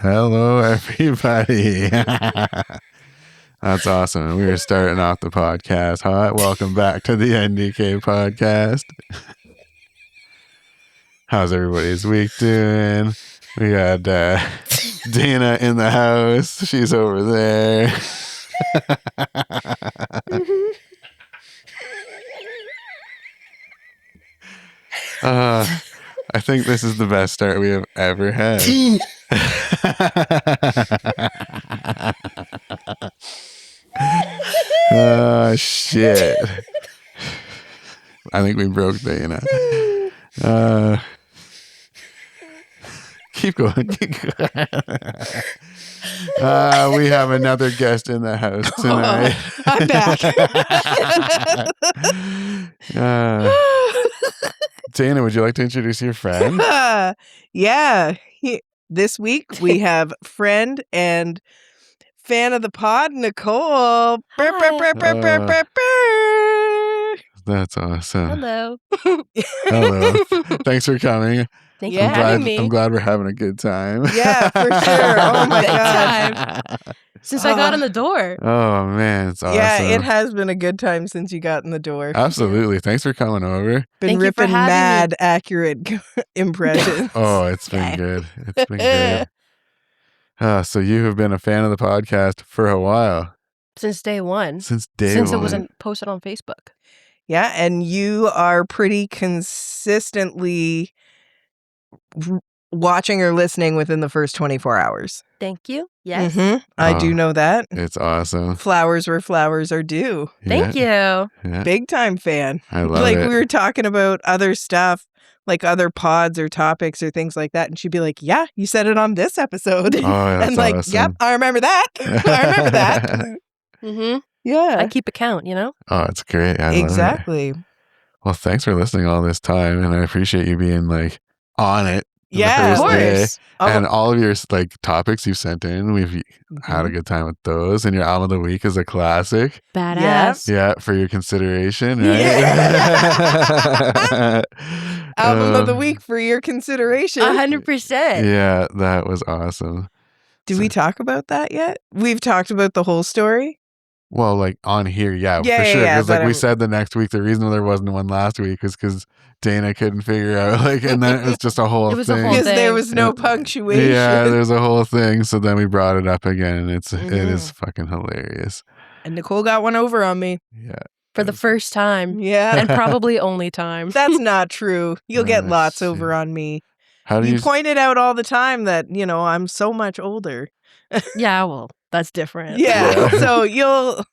Hello, everybody. That's awesome. We are starting off the podcast hot. Welcome back to the NDK podcast. How's everybody's week doing? We got Dana in the house. She's over there. I think this is the best start we have ever had. Oh, shit. I think we broke Dana. Keep going. We have another guest in the house tonight. I'm back. Dana, would you like to introduce your friend? This week we have friend and fan of the pod, Nicole. That's awesome. Hello. Hello. Thanks for coming. Thank you for having me. I'm glad we're having a good time. Yeah, for sure. Oh my God. Since I got in the door. Oh man, it's awesome. Yeah, it has been a good time since you got in the door. Absolutely. Thanks for coming over. Been Thank you for ripping having mad accurate impressions. Oh, it's been good. It's been good. So you have been a fan of the podcast for a while. Since day one. Since it wasn't posted on Facebook. Yeah, and you are pretty consistently watching or listening within the first 24 hours. Thank you. Yes. Mm-hmm. I do know that. It's awesome. Flowers where flowers are due. Thank you. Yeah. Big time fan. I love like it. We were talking about other stuff, like other pods or topics or things like that. And she'd be like, yeah, you said it on this episode. Oh, that's and like, awesome. yep, I remember that. I remember that. Mm-hmm. Yeah. I keep account, you know? Oh, it's great. I exactly. love it. Well, thanks for listening all this time. And I appreciate you being like on it. Yeah, of course. And all of your like topics you've sent in, we've had a good time with those. And your album of the week is a classic. Badass. Yeah, for your consideration, right? Yeah. Album of the week for your consideration. 100%. Yeah, that was awesome. Did we talk about that yet? We've talked about the whole story. Well, like on here, yeah, Yeah, for sure. yeah, Because like but we said the next week, the reason there wasn't one last week was because Dana couldn't figure out, like, and then it was just a whole It was a thing. whole Because there thing. was no punctuation. Yeah, there's a whole thing. So then we brought it up again, and it Mhm. is fucking hilarious. And Nicole got one over on me. Yeah. For the first time. Yeah. And probably only time. That's not true. You'll get Oh, lots shit. over on me. How do You you? pointed out all the time that, I'm so much older. Yeah, well, that's different. Yeah. So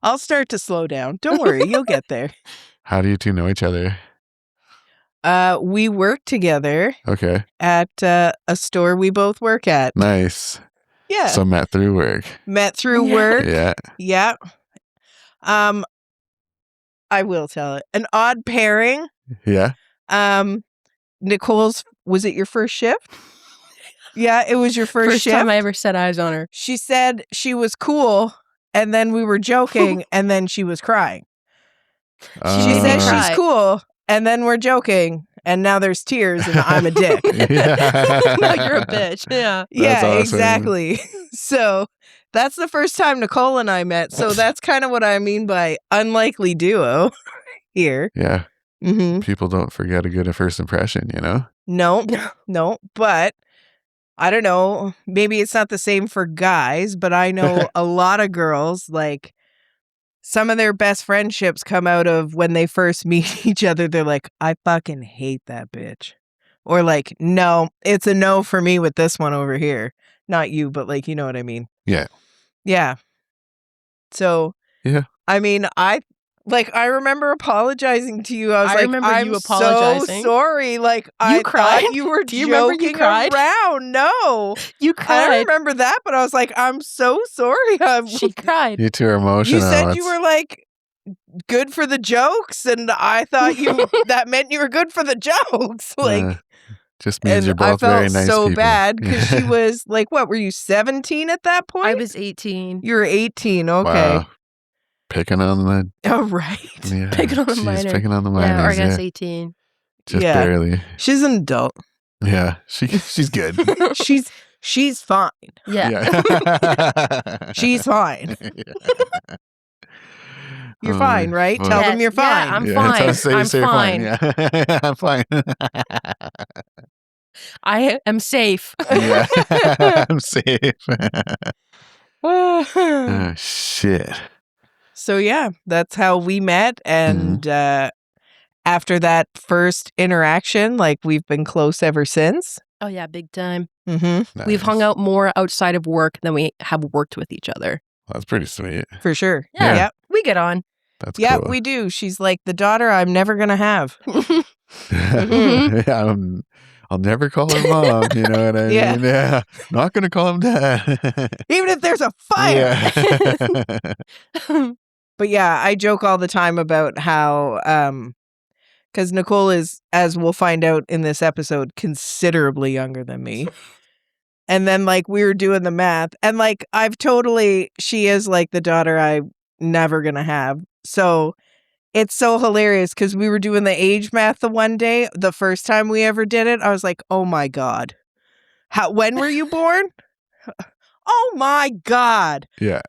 I'll start to slow down. Don't worry. You'll get there. How do you two know each other? We work together Okay, at a store we both work at. nice. Yeah. So met through work. Met through Yeah. work. Yeah. Yeah. I will tell it. An odd pairing. Yeah. Nicole's, was it your first shift? Yeah, it was your first shift. time I ever set eyes on her. She said she was cool, and then we were joking, and then she was crying. She said cry. she's cool, and then we're joking, and now there's tears, and I'm a dick. Yeah. No, you're a bitch. Yeah. Yeah, awesome. exactly. So that's the first time Nicole and I met. So that's kind of what I mean by unlikely duo here. Yeah. Mm-hmm. People don't forget a good first impression, you know? No, but I don't know. Maybe it's not the same for guys, but I know a lot of girls, like, some of their best friendships come out of when they first meet each other. They're like, I fucking hate that bitch. Or like, no, it's a no for me with this one over here. Not you, but like, you know what I mean? Yeah. Yeah. So, Yeah. I mean, I remember apologizing to you. I was I like, remember I'm you so apologizing. sorry. Like, I cried? thought you were Do you remember you joking cried? around. No. You I cried. remember that, but I was like, I'm so sorry. She cried. You two are emotional. You said you were like good for the jokes, and I thought that meant you were good for the jokes. Like, just means and you're I both felt very nice so people. bad because she was like, what were you, 17 at that point? I was 18. You were 18. Okay. Wow. Picking on the Oh, right. yeah, Picking on the she's minor. picking on the Yeah, or I minors. guess Yeah, 18. Just Yeah. barely. She's an adult. Yeah, she's good. She's fine. Yeah. She's fine. Yeah. You're Oh, fine, right? fuck. Tell them Yes, you're yeah, fine. I'm Yeah, fine. say I'm you're fine. Yeah, I'm fine. I am safe. Yeah, I'm safe. Oh, shit. So yeah, that's how we met, and after that first interaction, like we've been close ever since. Oh yeah, big time. Mm-hmm. We've hung Nice. out more outside of work than we have worked with each other. That's pretty sweet. For sure. Yeah. Yep. We get on. That's Yeah, cool. we do. She's like the daughter I'm never gonna have. Yeah, I'll never call her mom. You know what I Yeah. mean? Yeah, not gonna call him dad. Even if there's a fire. Yeah. But yeah, I joke all the time about how because Nicole is, as we'll find out in this episode, considerably younger than me. And then like we were doing the math, and like she is like the daughter I'm never gonna have. So it's so hilarious because we were doing the age math the one day, the first time we ever did it. I was like, oh my God. When were you born? Oh my God. Yeah.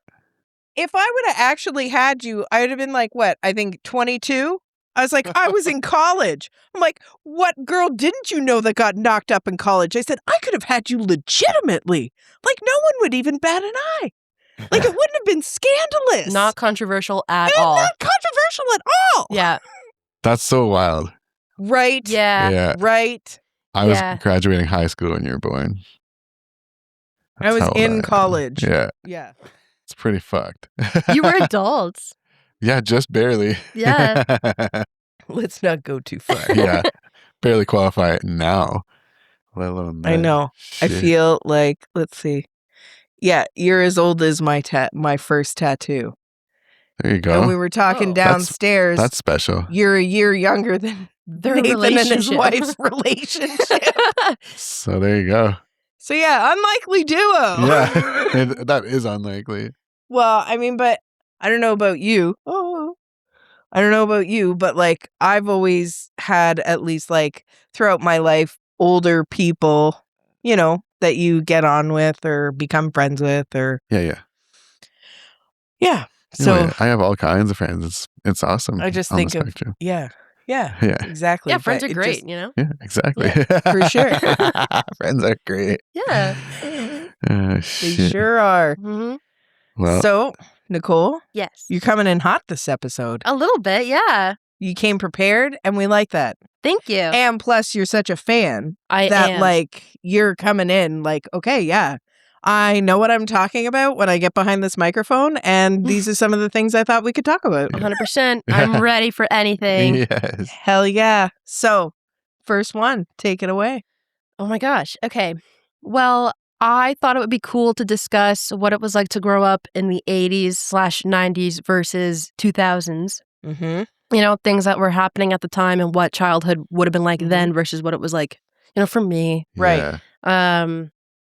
If I would have actually had you, I would have been like, what? I think 22. I was like, I was in college. I'm like, what girl didn't you know that got knocked up in college? I said, I could have had you legitimately. Like, no one would even bat an eye. Like, it wouldn't have been scandalous. Not controversial at And all. not controversial at all. Yeah. That's so wild. Right. Yeah. Yeah. Right. I was Yeah. graduating high school when you were born. I was how old I in am. college. Yeah. Yeah. It's pretty fucked. You were adults. Yeah, just barely. Yeah. Let's not go too far. Yeah. Barely qualify it now, let alone I then. know. I Shit. feel like, let's see. Yeah, you're as old as my first tattoo. There you And we go. were talking Oh. downstairs. That's special. You're a year younger than Their Nathan and his relationship. wife's relationship. So there you go. So yeah, unlikely duo. Yeah. That is unlikely. Well, I mean, but I don't know about you. I don't know about you, but like I've always had, at least like throughout my life, older people, that you get on with or become friends with, or Yeah. So Yeah, I have all kinds of friends. It's awesome. I just on think the of spectrum. Yeah, Yeah. exactly. Yeah, friends But are it great, just- you know? Yeah, exactly. For sure. Friends are great. Yeah. They Shit. sure are. Hmm. Well, So, Nicole, Yes. you're coming in hot this episode. A little bit, yeah. You came prepared, and we like that. Thank you. And plus, you're such a fan I that am. like you're coming in like, okay, yeah, I know what I'm talking about when I get behind this microphone, and these are some of the things I thought we could talk about. 100%. I'm ready for anything. yes. Hell yeah. So, first one, take it away. Oh my gosh. Okay. Well, I thought it would be cool to discuss what it was like to grow up in the 80s/90s versus 2000s. Mm-hmm. You know, things that were happening at the time and what childhood would have been like then versus what it was like, for me. Right. Yeah,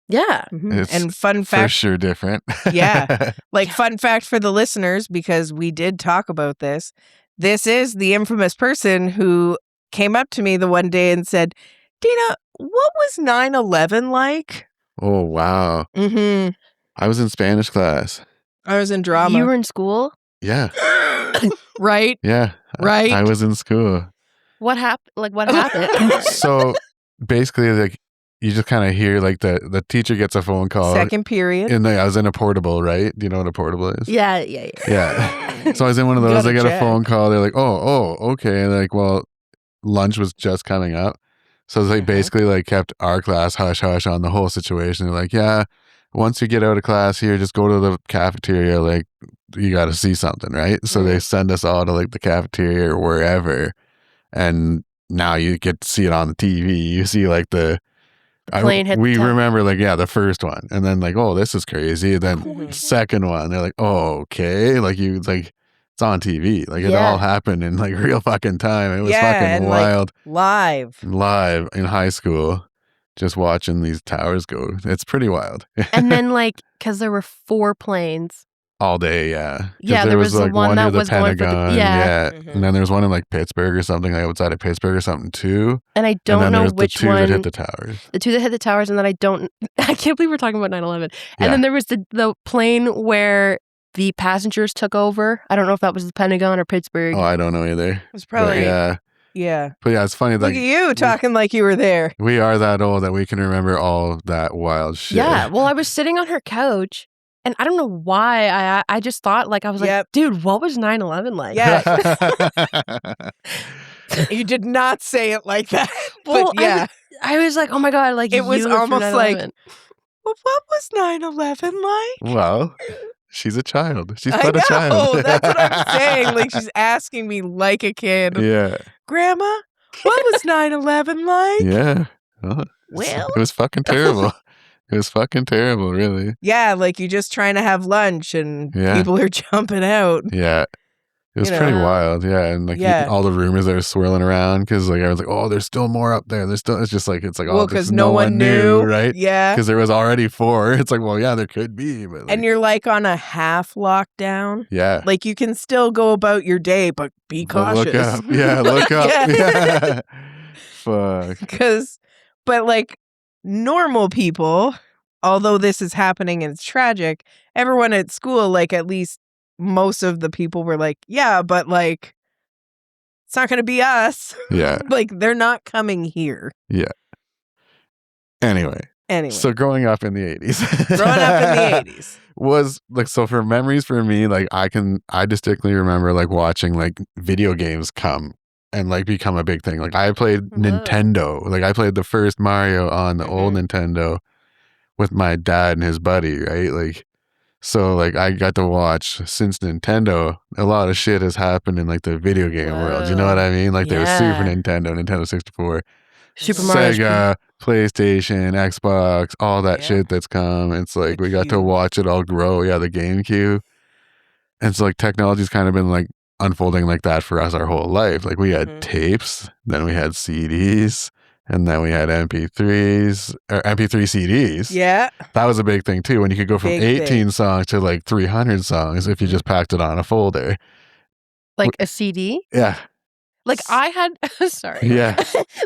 Yeah. It's And fun for fact, sure different. Yeah. like fun fact for the listeners, because we did talk about this. This is the infamous person who came up to me the one day and said, Dina, what was 9/11 like? Oh, wow. Mm-hmm. I was in Spanish class. I was in drama. You were in school? Yeah. Right? Yeah. Right? I was in school. What happened? Like, what happened? So basically, like, you just kind of hear, like, the teacher gets a phone call. Second period. And I was in a portable, right? Do you know what a portable is? Yeah. Yeah. So I was in one of those. Gotta I get a check. phone call. They're like, oh, okay. And like, well, lunch was just coming up. So they basically like kept our class hush on the whole situation. They're like, yeah, once you get out of class here, just go to the cafeteria. Like, you got to see something, right? So they send us all to like the cafeteria or wherever. And now you get to see it on the TV. You see like plane hit we the top. remember like, yeah, the first one. And then like, oh, this is crazy. And then Mhm. second one, they're like, oh, okay. Like it's on TV. Like it all happened in like real fucking time. It was Yeah, fucking and, like, wild. Live. In high school, just watching these towers go. It's pretty wild. And then, like, because there were 4 planes. all day, yeah. 'Cause Yeah, there was the like one near that the was going for the Pentagon, yeah. and then there was one in like Pittsburgh or something, like outside of Pittsburgh or something too. And I And don't then there know was the which two that one. hit the towers. The two that hit the towers, and then I can't believe we're talking about 9/11. And Yeah. then there was the plane where the passengers took over. I don't know if that was the Pentagon or Pittsburgh. Oh, I don't know either. It was But probably yeah. But yeah, it's funny Look like at you talking like you were there. we are that old that we can remember all that wild shit. Yeah, well, I was sitting on her couch, and I don't know why. I just thought, like, I was Yep. like, dude, what was 9/11 like? Yeah. You did not say it like that. Well, But yeah. I was like, oh my God, like, It was you lived through almost like- 9/11. Well, what was 9/11 like? Well, she's a child. She's I but a child. know. That's what I'm saying. Like, she's asking me like a kid. Yeah. Grandma, what was 9/11 like? Yeah. Well, Well. it was fucking terrible. It was fucking terrible, really. Yeah, like you're just trying to have lunch and Yeah. people are jumping out. Yeah. It was You pretty know. wild, yeah, and like Yeah. all the rumors that are swirling around because like I was like, oh, there's still more up there. There's still. It's just like it's like Well, oh, because because no one knew, right? Yeah. Because there was already 4. It's like, well, yeah, there could be, but like, And you're like on a half lockdown. yeah. Like you can still go about your day, but be But cautious. look up, yeah, look up, Yeah. yeah. Fuck. But like normal people, although this is happening and it's tragic, everyone at school, like at least most of the people were like, yeah, but like it's not going to be us. Yeah. Like they're not coming here. Anyway, Anyway, so growing up in the 80s. growing up in the 80s. was like so for memories for me like I distinctly remember like watching like video games come and like become a big thing. Like I played Whoa. Nintendo. Like I played the first Mario on the old Mhm. Nintendo with my dad and his buddy, right? Like so like I got to watch since Nintendo, a lot of shit has happened in like the video game world. You know what I mean? Like there was Super Yeah. Nintendo, Nintendo 64, Super Mario. Sega, PlayStation, Xbox, all that Yeah. shit that's come. It's like The we got to Cube. watch it all grow. Yeah, the GameCube. And so like technology's kind of been like unfolding like that for us our whole life. Like we had Mhm. tapes, then we had CDs, and then we had MP3s or MP3 CDs. Yeah. That was a big thing too, when you could go from Big 18 thing. songs to like 300 songs if you Mhm. just packed it on a folder. Like a CD? Yeah. Like I had, sorry. Yeah.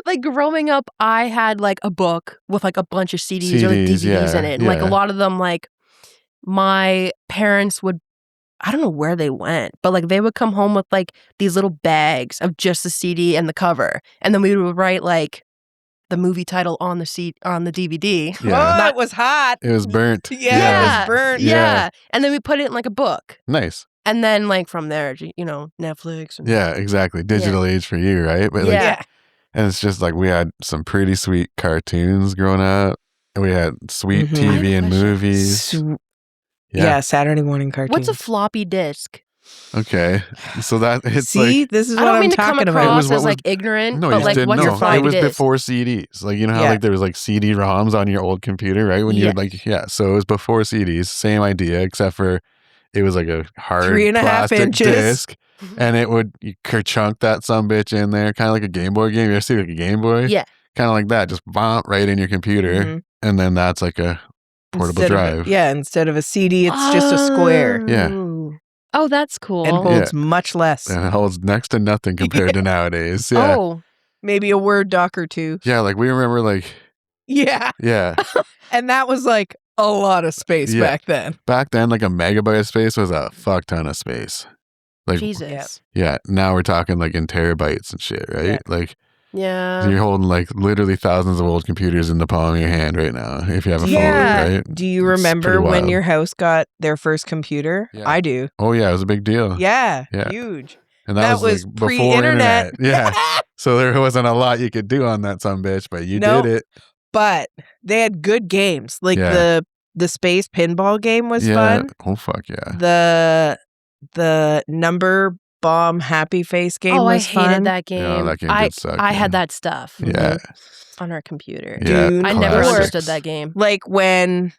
Like growing up, I had like a book with like a bunch of CDs or like CDs, DVDs in yeah, it. And like a yeah. lot of them, like my parents would, I don't know where they went, but like they would come home with like these little bags of just the CD and the cover. And then we would write like the movie title on the DVD. Yeah. Oh, it was hot. It was burnt. Yeah, Yeah. it was burnt. Yeah. Yeah. And then we put it in like a book. Nice. And then like from there, you know, Netflix. And Yeah, exactly. Digital age for you, right? But like, Yeah. and it's just like we had some pretty sweet cartoons growing up. And we had sweet Mhm. I have TV a and question. movies. Yeah, Saturday morning cartoons. What's a floppy disk? Okay. So that it's See, like this is I what don't I'm mean to come talking It across about. was what as like was- ignorant, no, but you like didn't what's your know. floppy It was disk? before CDs. Like you know how Yeah. like there was like CD-ROMs on your old computer, right? When you Yeah. would like so it was before CDs. Same idea, except for it was like a hard 3.5 plastic inches. disc, and it would you could chunk that sumbitch in there, kind of like a Game Boy game. You ever see like a Game Boy? Yeah. Kind of like that, just bomb right in your computer, Mhm. and then that's like a portable Instead drive. Of, yeah, instead of a CD, it's just a square Yeah. Oh, that's cool. and holds much less. And it holds next to nothing compared to nowadays. Yeah. Oh, Maybe a Word doc or two. Yeah, like we remember like Yeah. yeah. And that was like a lot of space Yeah. back then. Back then like a megabyte of space was a fuck ton of space. Like Jesus. yeah, now we're talking like in terabytes and shit, right? Yeah. Like Yeah. you're holding like literally thousands of old computers in the palm of your hand right now if you have a Yeah. phone, right? Do you It's remember pretty when wild. your house got their first computer? Yeah. I do. Oh yeah, it was a big deal. Yeah. Yeah. Huge. And That that, was like before pre-internet. internet. Yeah. So there wasn't a lot you could do on that sumbitch, but you No. did it. But they had good games. Like Yeah. the space pinball game was yeah. fun. Oh fuck yeah. The number bomb happy face game Oh, I was hated fun. that game. Yeah, that game I did suck. I had yeah. that stuff Yeah. on our computer. Yeah. Dude, I never classics. understood that game. Like when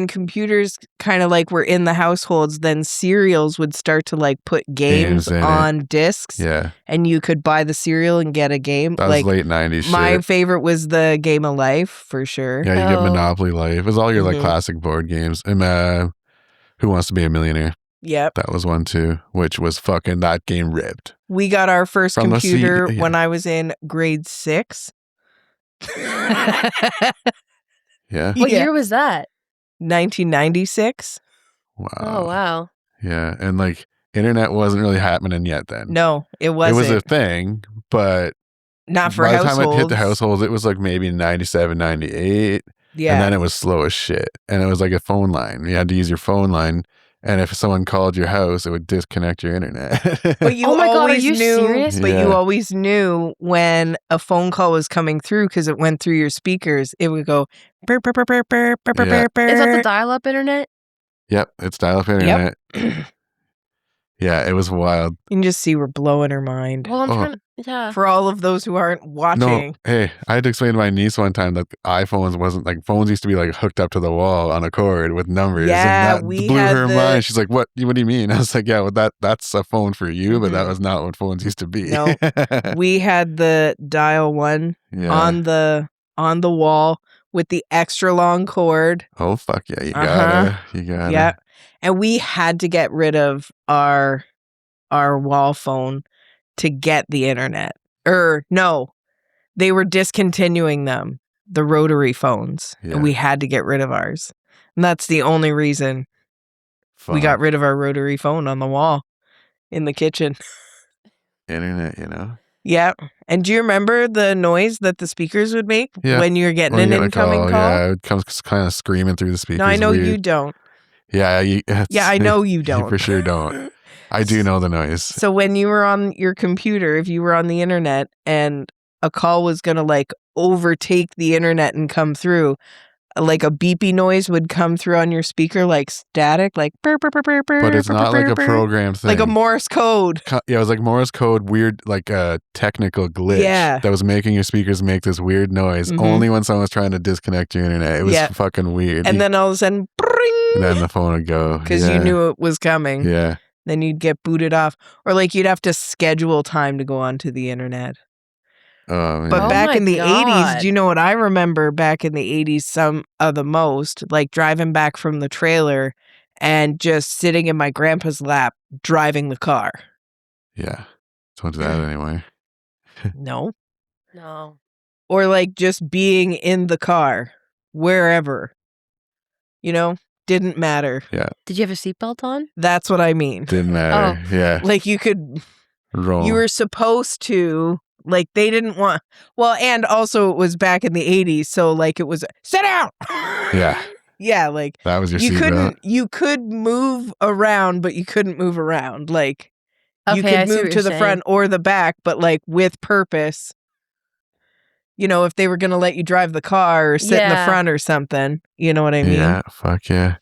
computers kind of like were in the households, then serials would start to like put games Games in it. on discs, Yeah. and you could buy the cereal and get a game. That like was late 90s my shit. favorite was the Game of Life for sure. Yeah, you get Oh. Monopoly Life. It was all your like Mhm. classic board games. And Who Wants to Be a Millionaire? Yep. That was one too, which was fucking, that game ripped. We got our first From the computer yeah. when I was in grade 6. Yeah. What Yeah. year was that? 1996. Wow. Oh, wow. Yeah. And like internet wasn't really happening yet then. No, it It was wasn't. a thing, but Not for by the households. time it hit the households, it was like maybe 97, 98. Yeah. And then it was slow as shit. And it was like a phone line. You had to use your phone line. And if someone called your house, it would disconnect your internet. But you Oh my God, are always you knew. serious? But you Yeah. always knew when a phone call was coming through because it went through your speakers. It would go. Burr, burr, burr, burr, burr, burr, Yeah. burr, Is that the burr. dial-up internet? Yep. It's dial-up internet. Yeah, it was wild. You can just see we're blowing her mind. Well, I'm Oh. trying to, yeah. For all of those who aren't No, watching. hey, I had to explain to my niece one time that iPhones wasn't like, phones used to be like hooked up to the wall on a cord with numbers. Yeah, and that we blew had her the- mind. She's like, what do you mean? I was like, yeah, well, that's a phone for you, but that Mhm. was not what phones used to be. No. We had the dial one Yeah. on the wall with the extra long cord. Oh, fuck yeah. You Uh-huh. gotta. Yeah. And we had to get rid of our wall phone to get the internet. No, they were discontinuing them, the rotary phones. Yeah. And we had to get rid of ours. And that's the only reason we got Fuck. rid of our rotary phone on the wall in the kitchen. Internet, you know? Yeah. And do you remember the noise that the speakers would make Yeah. when you're getting When an you get a incoming call? Yeah, it comes kind of screaming through the speakers. No, I know weird. you don't. Yeah, Yeah, I know you don't. for sure don't. I do know the noise. So when you were on your computer, if you were on the internet and a call was going to like overtake the internet and come through, like a beepy noise would come through on your speaker, like static, like burr, burr, burr, burr, burr, But it's burr, not burr, like a burr, programmed thing. like a Morse code. Yeah, it was like Morse code, weird, like a technical glitch Yeah. that was making your speakers make this weird noise Mhm. only when someone was trying to disconnect your internet. It was Yeah. fucking weird. And then all of a sudden, And then the phone would go. because you knew it was coming. Yeah. Then you'd get booted off. Or like you'd have to schedule time to go onto the internet. Oh, man. But Oh back my in the 80s, God. do you know what I remember back in the 80s some of the most? Like driving back from the trailer and just sitting in my grandpa's lap driving the car. Yeah. Don't do that anyway. No. No. Or like just being in the car, wherever. You know, didn't matter. Did you have a seatbelt on? That's what I mean. Didn't matter. Yeah. Like you could, Roll. you were supposed to, like they didn't want, well, and also it was back in the 80s. So like it was, sit down. Yeah. Yeah, like That was your you seatbelt. you could move around, but you couldn't move around. Like you Okay, I could see move what to you're the saying. front or the back, but like with purpose. You know, if they were gonna let you drive the car or sit in the Yeah. front or something. You know what I mean? Yeah. Fuck yeah.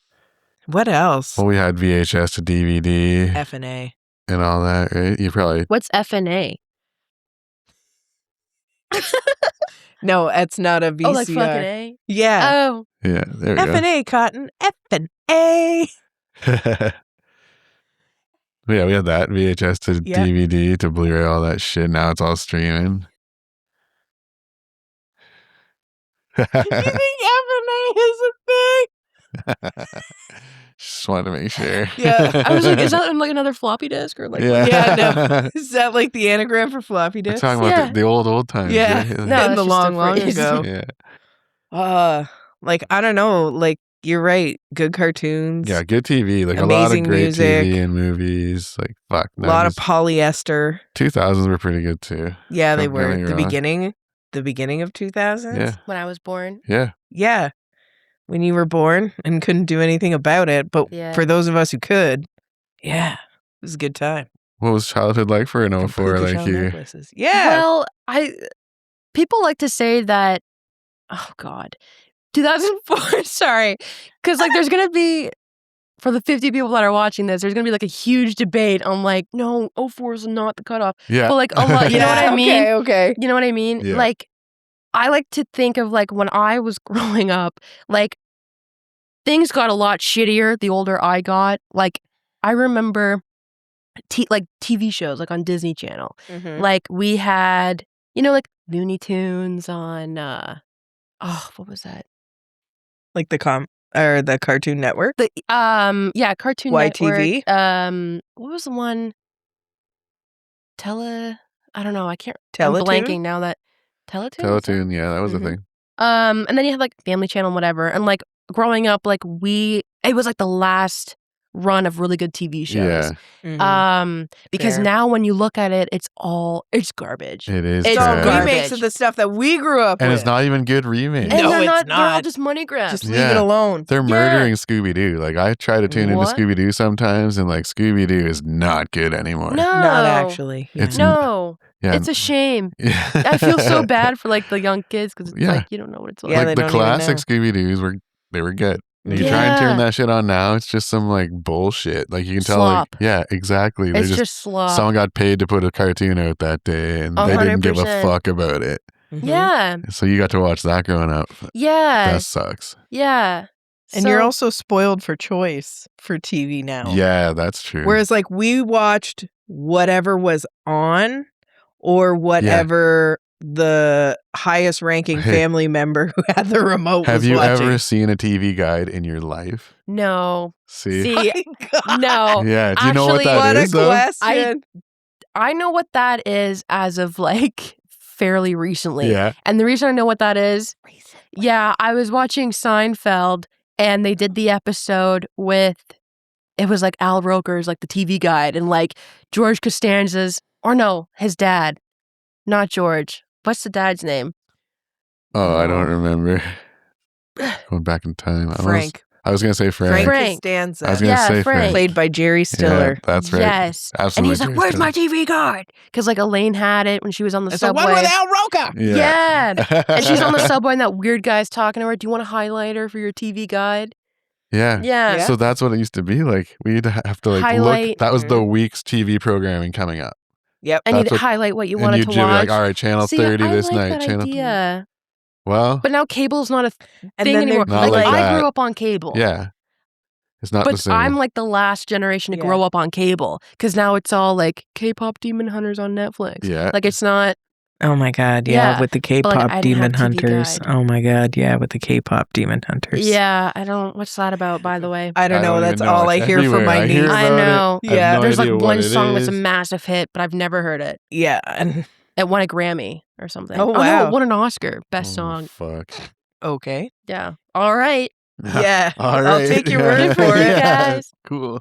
What else? Well, we had VHS to DVD F&A. and all that, right? You probably. What's F&A? No, it's not a VCR. Oh, like fucking A? Yeah. Oh. Yeah. There we go. F&A, Cotton. F&A. Yeah, we had that VHS to Yeah. DVD to Blu-ray, all that shit. Now it's all streaming. You think F&A is a thing? Just wanted to make sure. Yeah. I was like, is that like another floppy disk or like? Yeah. Yeah, no. Is that like the anagram for floppy We're disk? talking about Yeah. the old times. Yeah. right? No, In that's the just long, a long phrase. ago. Yeah. Like, I don't know. Like, you're right. Good cartoons. Yeah, good TV. Like a lot of Amazing great music. TV and movies. Like, fuck. A lot of 90s, polyester. 2000s were pretty good too. Yeah, they Don't get were. me The wrong. beginning of 2000s? Yeah. When I was born. Yeah. Yeah. When you were born and couldn't do anything about it. But Yeah. for those of us who could, yeah, it was a good time. What was childhood like for an 04 Puka like shell you? necklaces. Yeah. Well, people like to say that, oh God, 2004, sorry. Because like there's going to be, for the 50 people that are watching this, there's going to be like a huge debate on like, no, 04 is not the cutoff. Yeah. But like a lot, you know what I mean? Okay. You know what I mean? Yeah. Like, I like to think of like when I was growing up, like things got a lot shittier the older I got. Like, I remember like TV shows like on Disney Channel. Mhm. Like we had, you know, like Looney Tunes on what was that? Like the Or the Cartoon Network? The Cartoon YTV? Network. What was the one? I don't know. I can't. I'm Teletoon? blanking now. That Teletoon. Is that- Teletoon, yeah, that was a Mhm. thing. And then you had like Family Channel and whatever. And like growing up, like it was like the last run of really good TV shows. Yeah, Because Fair. now when you look at it, it's garbage. it is. It's It's all trash. garbage. remakes of the stuff that we grew up And with. it's not even good remakes. And No, they're it's They're all not. just money grabs. Just leave it Yeah. alone. They're Yeah. murdering Scooby-Doo. Like, I try to tune into What? Scooby-Doo sometimes, and like Scooby-Doo is not good anymore. No, Not actually. Yeah. It's No, Yeah, it's a shame. yeah. I feel so bad for like the young kids because it's Yeah. like you don't know what it's like. Yeah, they Like the don't even classic know. Scooby-Doos were good. You try and Yeah. turn that shit on now, it's just some like bullshit. Like you can tell, like, Slop. yeah, exactly. They're It's just slop. someone got paid to put a cartoon out that day, and they didn't give a 100%. fuck about it. Mhm. Yeah, So you got to watch that growing up. yeah, That sucks. yeah. And you're also spoiled for choice for TV now. Yeah, that's true. Whereas, like, we watched whatever was on or whatever the highest ranking Hey. family member who had the remote Have was you watching. ever seen a TV guide in your life? no. See? See, My God. no. Yeah. Do you know what Actually, that What is, a though? question. I know what that is as of like fairly recently. Yeah. And the reason I know what that is, yeah, I was watching Seinfeld and they did the episode with, it was like Al Roker's, like the TV guide, and like George Costanza's, or no, his dad, not George. What's the dad's name? Oh, I don't remember. Going back in time. Frank. I was going to say Frank. Frank. Costanza. I was going to Yeah, say Frank. Frank. Played by Jerry Stiller. Yeah, that's right. Yes. Absolutely. And he's like, Jerry where's Stiller. my TV guide? Because like Elaine had it when she was on the It's the subway. one with Al Roker. Yeah. And she's on the subway and that weird guy's talking to her. Do you want a highlighter for your TV guide? Yeah. Yeah. Yeah. So that's what it used to be like. We'd have to like Highlight. look. That was the week's TV programming coming up. Yep. And That's you'd what- highlight what you And wanted you'd to be watch. like, all right, channel See, 30 I this like night. that Channel. idea. Well, But now cable's not a And thing then anymore. Not like I that. grew up on cable. yeah. It's not the But same. I'm like the last generation to Yeah. grow up on cable because now it's all like K-pop Demon Hunters on Netflix. Yeah. Like it's not. Oh my God, yeah, Yeah, with the but, K-pop like, I didn't Demon have TV Hunters. Guide. Oh my God, yeah, with the K-pop Demon Hunters. Yeah, I don't. What's that about, by the way? I don't know. even That's know. all I It's hear from everywhere. my I hear niece. I about it. know. I have Yeah. no There's like idea one what it song that's a is. massive hit, but I've never heard it. Yeah, and It won a Grammy or something. Oh, no, wow. it won an Oscar. Best Oh, song. Fuck. okay. Yeah. All right. Yeah, All I'll right. take your Yeah. word for it. Yeah. guys. Cool.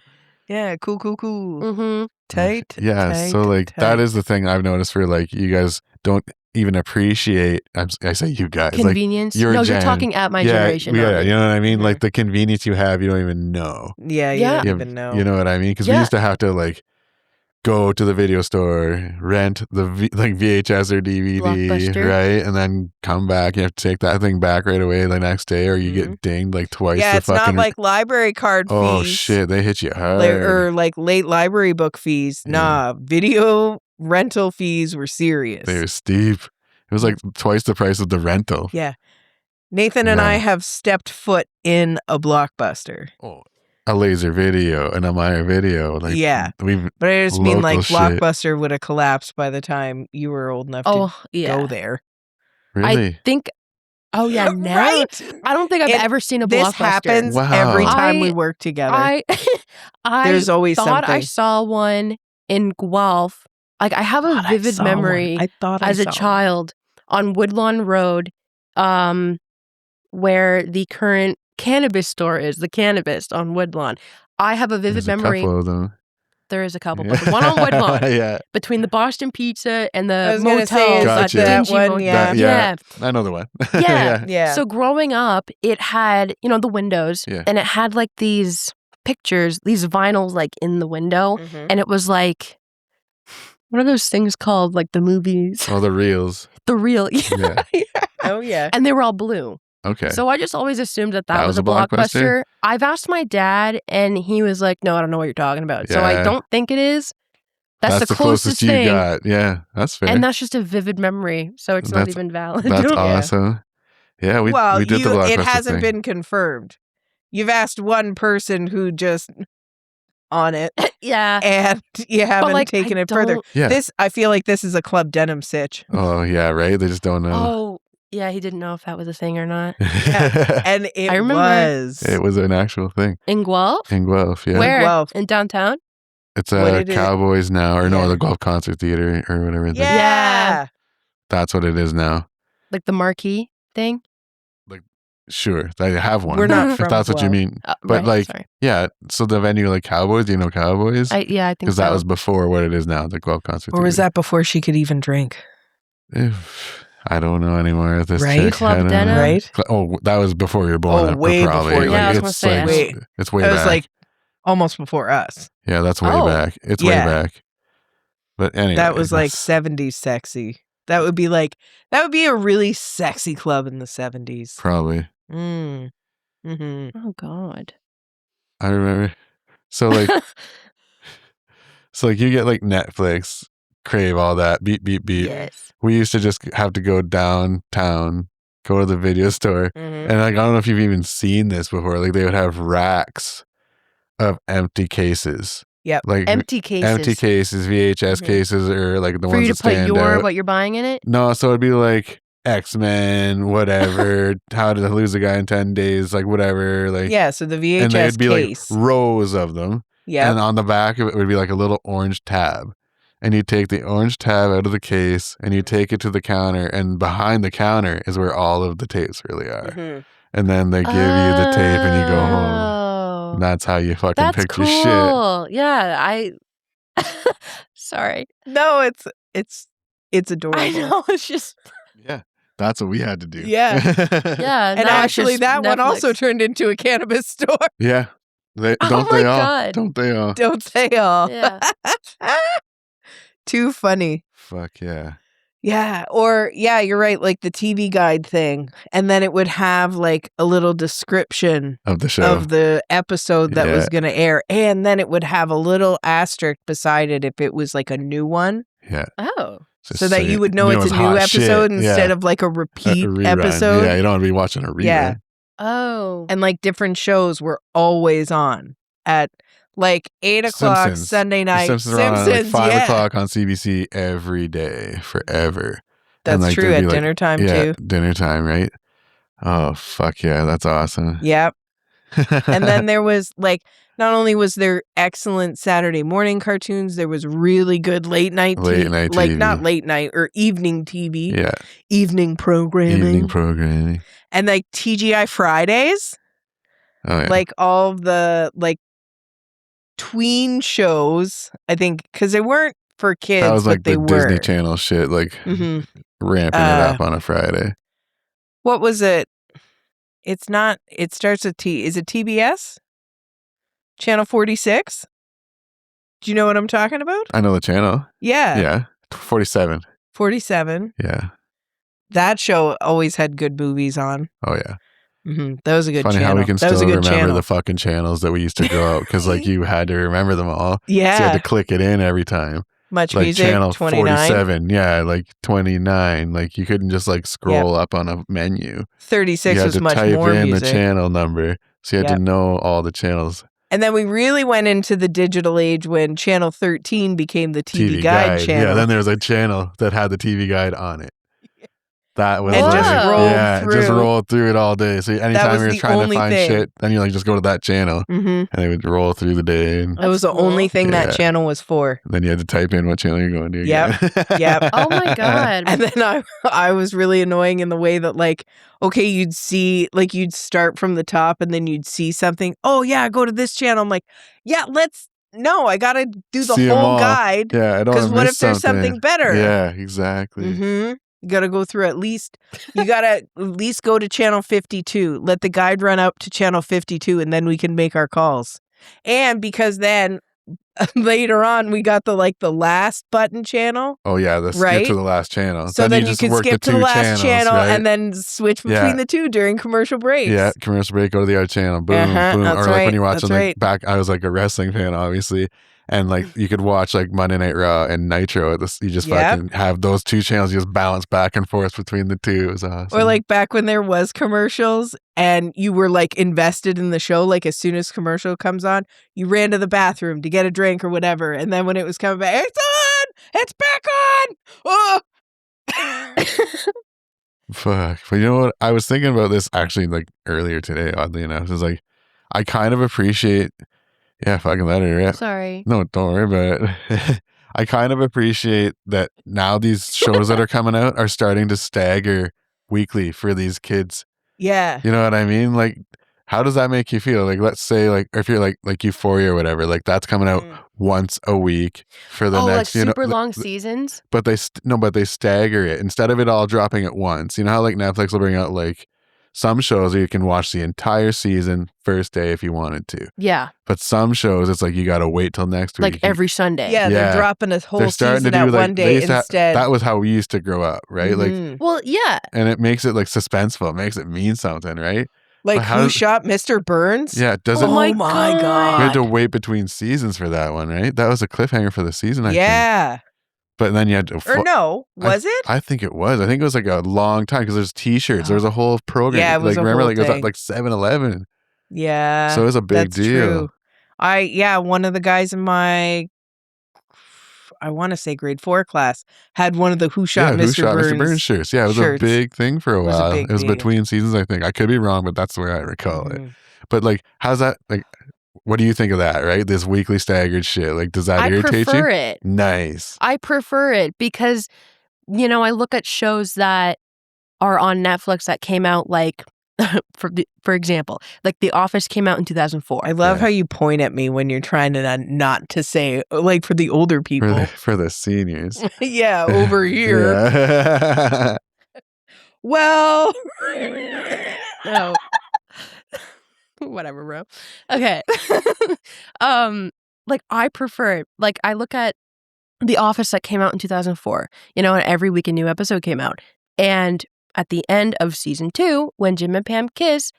Yeah, cool. Mm-hmm. Tight. Yeah. tight, So like that tight. is the thing I've noticed for like you guys don't even appreciate. I say you guys like Convenience. you're No, Jen. you're talking at my generation. Yeah, not you know what I mean? Mhm. Like the convenience you have, you don't even know. Yeah, you Yeah. don't You, even know. you know what I mean? Because we Yeah. used to have to like go to the video store, rent the like VHS or DVD, Blockbuster. right, and then come back. You have to take that thing back right away the next day, or you get dinged like twice. Yeah, the it's not fucking like library card fees. oh shit, they hit you hard. Or like late library book fees. Yeah. Nah, video rental fees were serious. They were steep. It was like twice the price of the rental. Yeah. Nathan and I Nah. have stepped foot in a Blockbuster. Oh, a laser video, an Amaya video. Like Yeah. we've But I just mean like Local shit. Blockbuster would have collapsed by the time you were old enough Oh, to yeah. go there. really. I think. Oh, yeah. Never. Right? I don't think I've ever seen a This Blockbuster. happens Wow. every time we I- work together. I There's always thought I something. saw one in Guelph. Like I have a Thought I vivid saw one. memory I thought I as a saw one. child on Woodlawn Road, where the current cannabis store is, the Cannabis on Woodlawn. I have a vivid There's memory. a couple of them. There is a couple, Yeah. but the one on Woodlawn yeah, between the Boston Pizza and I the was gonna say, motels, is that Gotcha. that dingy one, motel. yeah. That- yeah. I know the one. Yeah. Yeah. So growing up, it had, the windows, Yeah. and it had like these pictures, these vinyls like in the window, Mhm. and it was like, what are those things called? Like the movies, Oh, the reels. the real, Yeah. Oh, yeah. and they were all blue. Okay. So I just always assumed that That was was a a Blockbuster? Blockbuster. I've asked my dad, and he was like, "No, I don't know what you're talking about." So I Yeah. don't think it is. That's the closest you thing, got. Yeah, that's fair. and that's just a vivid memory. So it's not That's- even valid. That's Yeah. awesome. Yeah, we did the Blockbuster it hasn't thing. been confirmed. You've asked one person who just on it, Yeah. and you haven't like, taken I it further. don't- Yeah. I feel like this is a Club Denim sitch. Oh yeah, right. They just don't know. Oh, Yeah, he didn't know if that was a thing or not. And it I remember. was. It was an actual thing. In Guelph? In Guelph, yeah. Where? Guelph. In downtown? It's What did it- Cowboys now, or Yeah. no, the Guelph Concert Theater or whatever. Yeah. That's what it is now. Like the marquee thing? Sure, they have one. We're not if from that's what you Guelph. mean. But right, like, sorry. yeah. So the venue, like Cowboys, do you know Cowboys? I think Because so. that was before what it is now, the Guelph Concert Or was Theater. that before she could even drink? I don't know anymore at this Right? chick. Club I don't Denim? know. Right? Oh, that was before you were born. Oh, way probably. before you. Like, Yeah, I was gonna it's say, like, Wait. it's way It was back. like almost before us. Yeah, that's way Oh. back. It's Yeah. way back. But anyway, That was like that's- 70s sexy. That would be a really sexy club in the 70s. probably. Mm. Mm-hmm. Oh, God. I remember. So like, you get like Netflix, Crave, all that, beep beep beep. Yes. We used to just have to go downtown, go to the video store, Mm-hmm. and like I don't know if you've even seen this before. Like they would have racks of empty cases. Yep. Like Empty cases. empty cases, VHS Mhm. cases, or like the For ones you that to put stand your out. what you're buying in it? No, so it'd be like X-Men, whatever, How to Lose a Guy in 10 Days, like whatever, like Yeah, so the VHS and they'd be case. like rows of them. Yeah. And on the back of it would be like a little orange tab. And you take the orange tab out of the case and you take it to the counter, and behind the counter is where all of the tapes really are. Mm-hmm. And then they give you the tape and you go home. Oh. And that's how you fucking That's pick cool. your shit. Yeah, sorry. No, it's adorable. I know. It's just Yeah. That's what we had to do. Yeah. yeah. And now it's actually, just that one also Netflix. turned into a cannabis store. Yeah. Oh Don't my they all? God. Don't they all? Don't they all? Yeah. Too funny. Fuck yeah. Yeah. Or, yeah, you're right. Like the TV guide thing. And then it would have like a little description Of the show. of the episode that was Yeah. going to air. And then it would have a little asterisk beside it if it was like a new one. Yeah. Oh. Just So that you would know knew it's it a was new hot shit. episode instead Yeah. of like a A repeat rerun. episode. Yeah, you don't want to be watching a rerun. Yeah. Oh. And like different shows were always on at like 8 o'clock Simpsons. Sunday The night. Simpsons are on at like 5 yeah. o'clock on CBC every day, forever. That's like, true there'd at be, like, dinner time Yeah, too. dinner time, right? Oh, fuck yeah, that's awesome. Yep. And then there was like, not only was there excellent Saturday morning cartoons, there was really good late night Late night like TV. not late night or evening TV, yeah, evening programming, evening programming. and like TGI Fridays, Oh, yeah. like all of the like tween shows. I think because they weren't for kids, that was like but they the were. Disney Channel shit, like Mhm. ramping it up on a Friday. What was it? It's not. It starts with T. Is it TBS? Channel 46? Do you know what I'm talking about? I know the channel. Yeah. Yeah, 47. 47. Yeah. That show always had good movies on. Oh, yeah. Mm-hmm. That was a good Funny channel. how we can that was still a good remember channel. the fucking channels that we used to grow up because like you had to remember them all. So you Yeah. had to click it in every time. Much Like music. channel 29. 47. Yeah, like 29. Like you couldn't just like scroll up on a menu. 36 You had was to much type more in music. the channel number. So you had Yep. to know all the channels. And then we really went into the digital age when Channel 13 became the TV, Guide channel. Yeah, then there was a channel that had the TV Guide on it. That was And like, just rolled yeah, just through. rolled through it all day. So anytime was you're the trying to only find thing. shit, then you like just go to that channel Mm-hmm. and they would roll through the day. And That was the That's cool. only thing that Yeah. channel was for. then you had to type in what channel you're going to. Yep, again. yep. Oh my God. And then I was really annoying in the way that like, okay, you'd see, like you'd start from the top and then you'd see something. Oh yeah, go to this channel. I'm like, yeah, no, I got to do the See 'em whole all. guide. Yeah, I don't Because wanna what miss if there's something better? Yeah, exactly. Mm-hmm. You got to go through you got to at least go to channel 52. Let the guide run up to channel 52 and then we can make our calls. And because then later on we got the last button channel. Oh yeah, the skip Right? to the last channel. So then you just could work skip the to the two last channel right? and then switch between Yeah. the two during commercial breaks. Yeah, commercial break, go to the other channel, boom, Uh-huh, boom. that's Or like right, when you're watching that's right. back, I was like a wrestling fan, obviously, and like you could watch like Monday Night Raw and Nitro. You just Yep. fucking have those two channels, you just bounce back and forth between the two. It was awesome. Or like back when there was commercials and you were like invested in the show, like as soon as commercial comes on, you ran to the bathroom to get a drink or whatever. And then when it was coming back, it's on! It's back on! Oh! Fuck. But you know what? I was thinking about this actually like earlier today, oddly enough. It's like, I kind of appreciate, yeah, fucking let her rip. Sorry. No, don't worry about it. I kind of appreciate that now these shows that are coming out are starting to stagger weekly for these kids. Yeah. You know what I mean? Like, how does that make you feel? Like, let's say, like, if you're like Euphoria or whatever, like that's coming out once a week for the like next, you know, super long seasons. but they stagger it instead of it all dropping at once. You know how like Netflix will bring out like some shows where you can watch the entire season first day if you wanted to. Yeah. But some shows it's like you got to wait till next week. Like every Sunday. Yeah, they're dropping a whole season at one day instead. That was how we used to grow up, right? Like, well, yeah. And it makes it like suspenseful. It makes it mean something, right? Like Who Shot Mr. Burns? Yeah, Oh my God. We had to wait between seasons for that one, right? That was a cliffhanger for the season, I think. But then you had to... Or no, was it? I think it was. I think it was like a long time because there's T-shirts. There was a whole program. Yeah, it was like, a remember, whole like it was thing. at like 7-Eleven. Yeah. So it was a big deal. True. One of the guys in my, I want to say grade 4 class had one of the Who Shot Mr. Burns shirts. Yeah, it was a big thing for a while. It was between seasons, I think. I could be wrong, but that's the way I recall it. But like, how's that? Like, what do you think of that, right? This weekly staggered shit. Like, does that irritate you? I prefer it. Nice. I prefer it because, you know, I look at shows that are on Netflix that came out like, for example, like The Office came out in 2004. I love how you point at me when you're trying to not to say, like for the older people. For the seniors. Yeah, over here. Yeah. Well. No. Whatever, bro. Okay. Like I prefer it. Like I look at The Office that came out in 2004, you know, and every week a new episode came out. And at the end of season 2, when Jim and Pam kiss,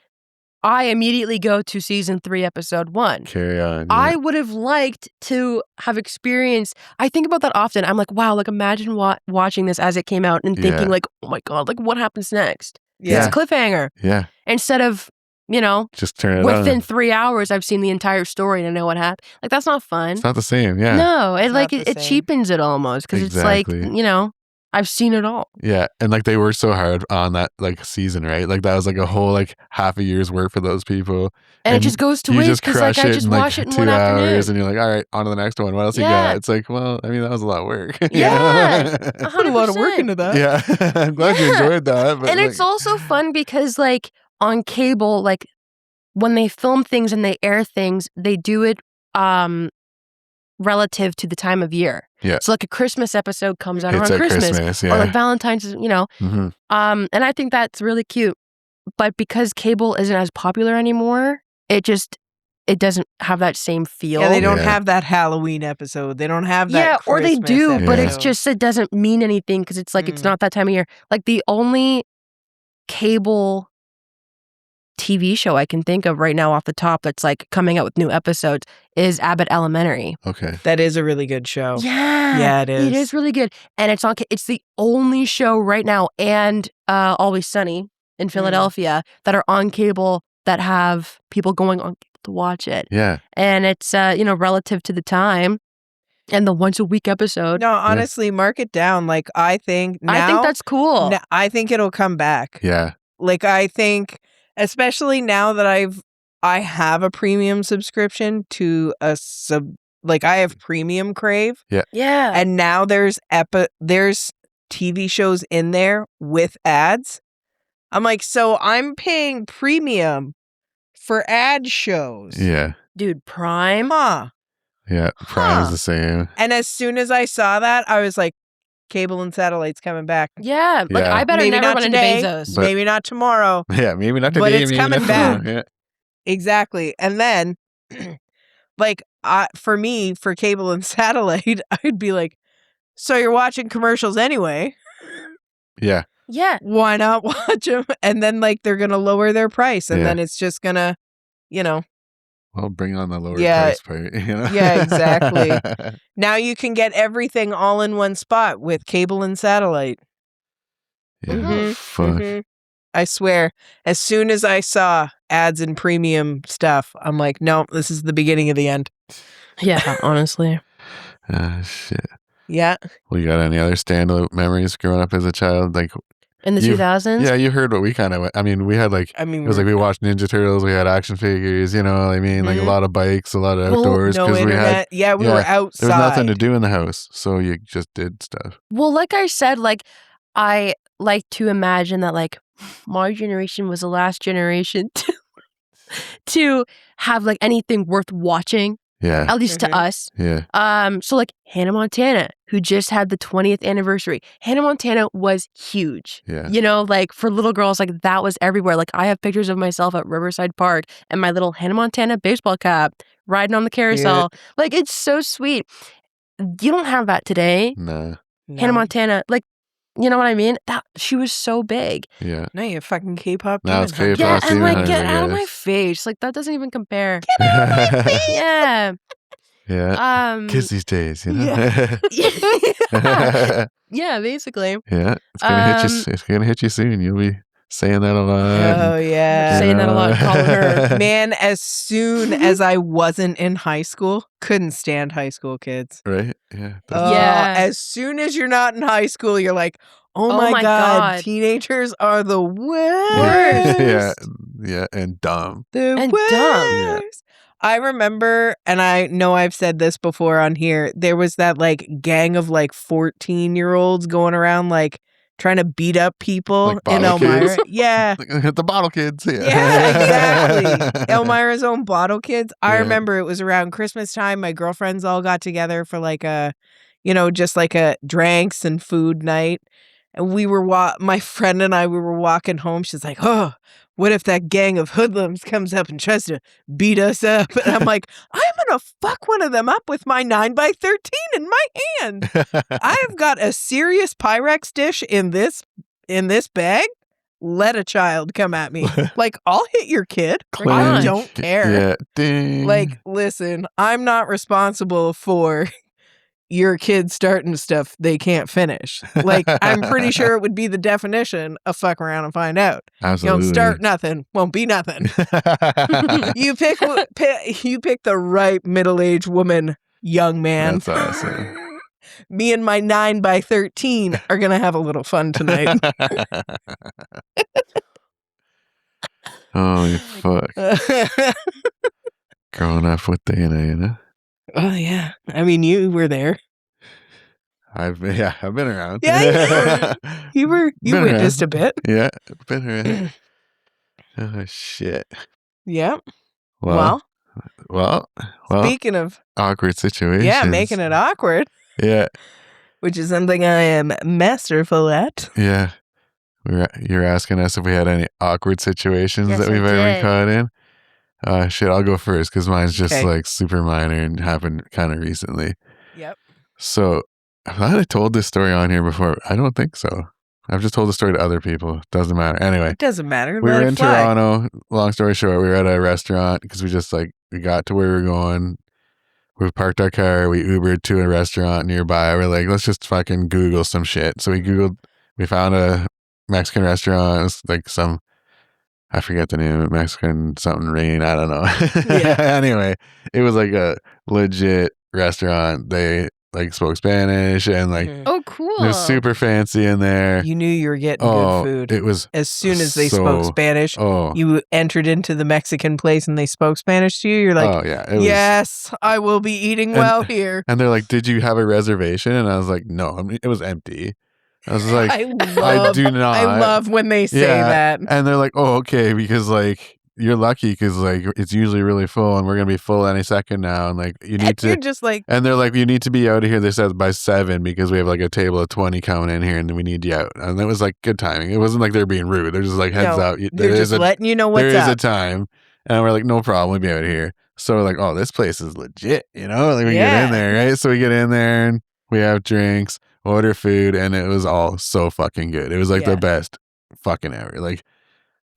I immediately go to season 3, episode 1. Carry on. Yeah. I would have liked to have experienced, I think about that often. I'm like, wow, like imagine watching this as it came out and thinking like, oh my God, like what happens next? Yeah. It's a cliffhanger. Yeah. Instead of, you know, just turn it within on. 3 hours, I've seen the entire story and I know what happened. Like, that's not fun. It's not the same. Yeah. No, it cheapens it almost because it's like, you know, I've seen it all. Yeah. And like they worked so hard on that like season, right? Like that was like a whole like half a year's work for those people. And it just goes to waste because like I just watch it in 1 afternoon. And you're like, all right, on to the next one. What else you got? It's like, well, I mean, that was a lot of work. Yeah. Put a lot of work into that. Yeah. I'm glad you enjoyed that. But and it's also fun because like on cable, like when they film things and they air things, they do it relative to the time of year. Yeah. So like a Christmas episode comes out around Christmas. Yeah. Or like Valentine's, you know. Mm-hmm. And I think that's really cute. But because cable isn't as popular anymore, it doesn't have that same feel. Yeah, they don't have that Halloween episode. They don't have that Christmas or they do, episode. but it's just, it doesn't mean anything because it's like, it's not that time of year. Like the only cable TV show I can think of right now off the top that's like coming out with new episodes is Abbott Elementary. Okay. That is a really good show. Yeah. Yeah, it is. It is really good. And it's the only show right now and Always Sunny in Philadelphia that are on cable that have people going on cable to watch it. Yeah. And it's, you know, relative to the time and the once a week episode. No, honestly, mark it down. Like, I think that's cool. I think it'll come back. Yeah. Like, I think, especially now that I have a premium subscription to I have Premium Crave. Yeah. Yeah. And now there's TV shows in there with ads. I'm like, so I'm paying premium for ad shows. Yeah. Dude, Prime. Huh. Yeah. Prime's the same. And as soon as I saw that, I was like, cable and satellite's coming back. Yeah. Like, I better maybe never not run into today, Bezos. maybe not tomorrow. Yeah, maybe not today. But it's maybe coming not back. tomorrow. Yeah. Exactly. And then, like, for me, for cable and satellite, I'd be like, so you're watching commercials anyway. Yeah. Yeah. Why not watch them? And then, like, they're going to lower their price. And then it's just going to, you know. Well, bring on the lower price part, you know? Yeah, exactly. Now you can get everything all in one spot with cable and satellite. Yeah. Fuck. I swear, as soon as I saw ads and premium stuff, I'm like, no, this is the beginning of the end. Yeah, honestly. Shit. Yeah. Well, you got any other standout memories growing up as a child? Like, in the 2000s. Yeah, you heard what we kind of. I mean, we had like. I mean, It was like we watched Ninja Turtles. We had action figures. You know what I mean? Like a Mhm. lot of bikes, a lot of Well, outdoors. no we internet. had. We were outside. There was nothing to do in the house, so you just did stuff. Well, like I said, like I like to imagine that like my generation was the last generation to have like anything worth watching, Yeah, at least Mhm. to us. yeah, So like Hannah Montana, who just had the 20th anniversary. Hannah Montana was huge. yeah. You know, like for little girls, like that was everywhere. Like I have pictures of myself at Riverside Park and my little Hannah Montana baseball cap riding on the carousel. Like it's so sweet. You don't have that today. Nah, Hannah Montana, like, you know what I mean? That she was so big. yeah. No, you fucking K-pop. Now it's Demon Hunters. K-pop. Yeah, Demon and like Hunters, get I out of my guess. face. Like that doesn't even compare. Yeah, Yeah. yeah. Kids these days, you know. Yeah. Yeah, basically. Yeah, it's gonna hit you. It's gonna hit you soon. You'll be saying that a lot. Oh yeah. Saying that a lot, calling her. Man, as soon as I wasn't in high school, couldn't stand high school kids. Right? Yeah. Yeah. As soon as you're not in high school, you're like, oh my my God, God. teenagers are the worst. Yeah, yeah, and dumb. The And worst. dumb. Yeah. I remember, and I know I've said this before on here, there was that like gang of like 14-year-olds going around like trying to beat up people Like in bottle Elmira. kids? Yeah. The bottle kids. Yeah, Yeah, exactly. Elmira's own bottle kids. I Yeah. remember it was around Christmas time. My girlfriends all got together for like a, just like a drinks and food night. And we were my friend and I, we were walking home. She's like, oh, what if that gang of hoodlums comes up and tries to beat us up? And I'm like, I'm going to fuck one of them up with my 9x13 in my hand. I've got a serious Pyrex dish in this bag. Let a child come at me. Like, I'll hit your kid. I Clink. don't care. Yeah, ding. Like, listen, I'm not responsible for your kid starting stuff they can't finish. Like, I'm pretty sure it would be the definition of fuck around and find out. Absolutely. You don't start nothing, won't be nothing. You pick the right middle-aged woman, young man. That's awesome. Me and my 9x13 are gonna have a little fun tonight. Holy fuck. Growing up with Dana, you know? Oh yeah. I mean, you were there. I've been around. Yeah, you Been witnessed a bit. Yeah, been around. Oh shit. Yeah. Well, Well, speaking of awkward situations. yeah, making it awkward, Yeah, which is something I am masterful at. yeah. You're asking us if we had any awkward situations Yes, that we've I ever been did. caught in. Shit, I'll go first because mine's just Okay. like super minor and happened kind of recently. Yep. So, have I told this story on here before? I don't think so. I've just told the story to other people. Doesn't matter. Anyway, It doesn't matter. we Let were it in fly. Toronto. Long story short, we were at a restaurant because we got to where we were going. We parked our car. We Ubered to a restaurant nearby. We're like, let's just fucking Google some shit. So we found a Mexican restaurant. It was like I forget the name of it, Mexican something rain. I don't know. Yeah. Anyway, it was like a legit restaurant. They like spoke Spanish and like Mhm. Oh, cool. it was super fancy in there. You knew you were getting Oh, good food. it was As soon as they so- spoke Spanish, oh you entered into the Mexican place and they spoke Spanish to you. You're like, oh yeah. It was, yes, I will be eating And- well here. And they're like, "Did you have a reservation?" And I was like, "No, I mean, it was empty." I was like, I "I do not." I love when they say Yeah. that. And they're like, "Oh, okay," because like you're lucky because like it's usually really full, and we're gonna be full any second now, and like you need And you're to. just like, And they're like, "You need to be out of here." They said by 7 because we have like a table of 20 coming in here, and we need you out. And it was like good timing. It wasn't like they're being rude. They're just like heads no, out. they're just letting you know There what's is a up. time, and we're like, no problem, we'll be out of here. So we're like, oh, this place is legit, you know? Like we get Yeah. in there, right? So we get in there and we have drinks, order food, and it was all so fucking good. It was like Yeah. the best fucking ever. Like,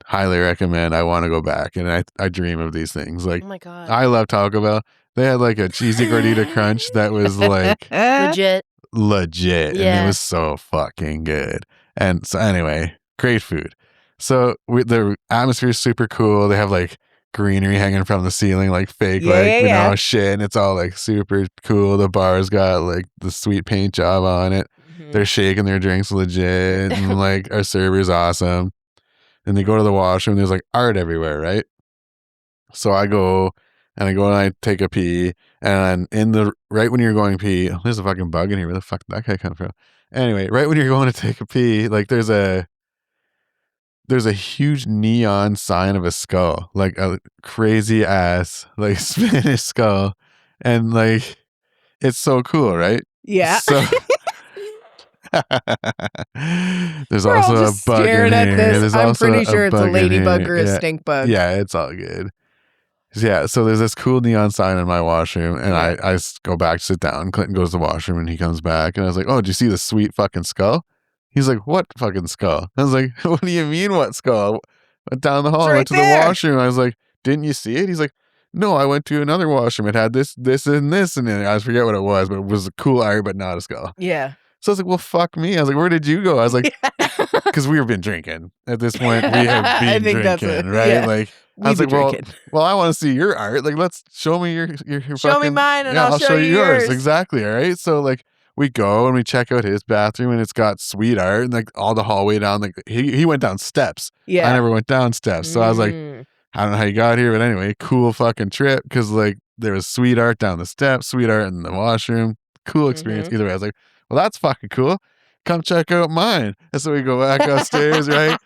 highly recommend. I want to go back, and I dream of these things. Like, Oh my God. I love Taco Bell. They had like a cheesy gordita crunch that was like Legit. legit, and it Yeah. was so fucking good. And so anyway, great food. So the atmosphere is super cool. They have like greenery hanging from the ceiling, like fake, Yeah, like yeah, you yeah. know, shit, and it's all like super cool. The bar's got like the sweet paint job on it. they're shaking their drinks legit, and like our server's awesome. And they go to the washroom. There's like art everywhere, right? So I go and I take a pee, and right when you're going pee, there's a fucking bug in here. Where the fuck did that guy come from? Anyway, right when you're going to take a pee, like there's a huge neon sign of a skull, like a crazy ass like Spanish skull, and like it's so cool, right? Yeah. So there's We're all also a just bug in staring at here. this. There's I'm also pretty sure it's a bug in ladybug here. or a Yeah. stink bug. Yeah, it's all good. Yeah, so there's this cool neon sign in my washroom, and I go back to sit down. Clinton goes to the washroom, and he comes back, and I was like, "Oh, did you see the sweet fucking skull?" He's like, "What fucking skull?" I was like, "What do you mean, what skull?" Went down the hall, It's I right went to there. the washroom. I was like, "Didn't you see it?" He's like, "No, I went to another washroom. It had this, and this, and then I forget what it was, but it was a cool art, but not a skull." Yeah. So I was like, "Well, fuck me." I was like, "Where did you go?" I was like, because we've been drinking. At this point, we have I been think that's drinking, it. right? Yeah. Like, I We was be like, well, drinking. I want to see your art. Like, let's show me your Show fucking, me mine and yeah, I'll show you yours. yours. Exactly. All right. So like we go and we check out his bathroom, and it's got sweet art, and like all the hallway down. Like he went down steps. Yeah. I never went down steps. So I was like, I don't know how you got here, but anyway, cool fucking trip, because like there was sweet art down the steps, sweet art in the washroom. Cool experience. Either way, I was like, well, that's fucking cool. Come check out mine. And so we go back upstairs, right?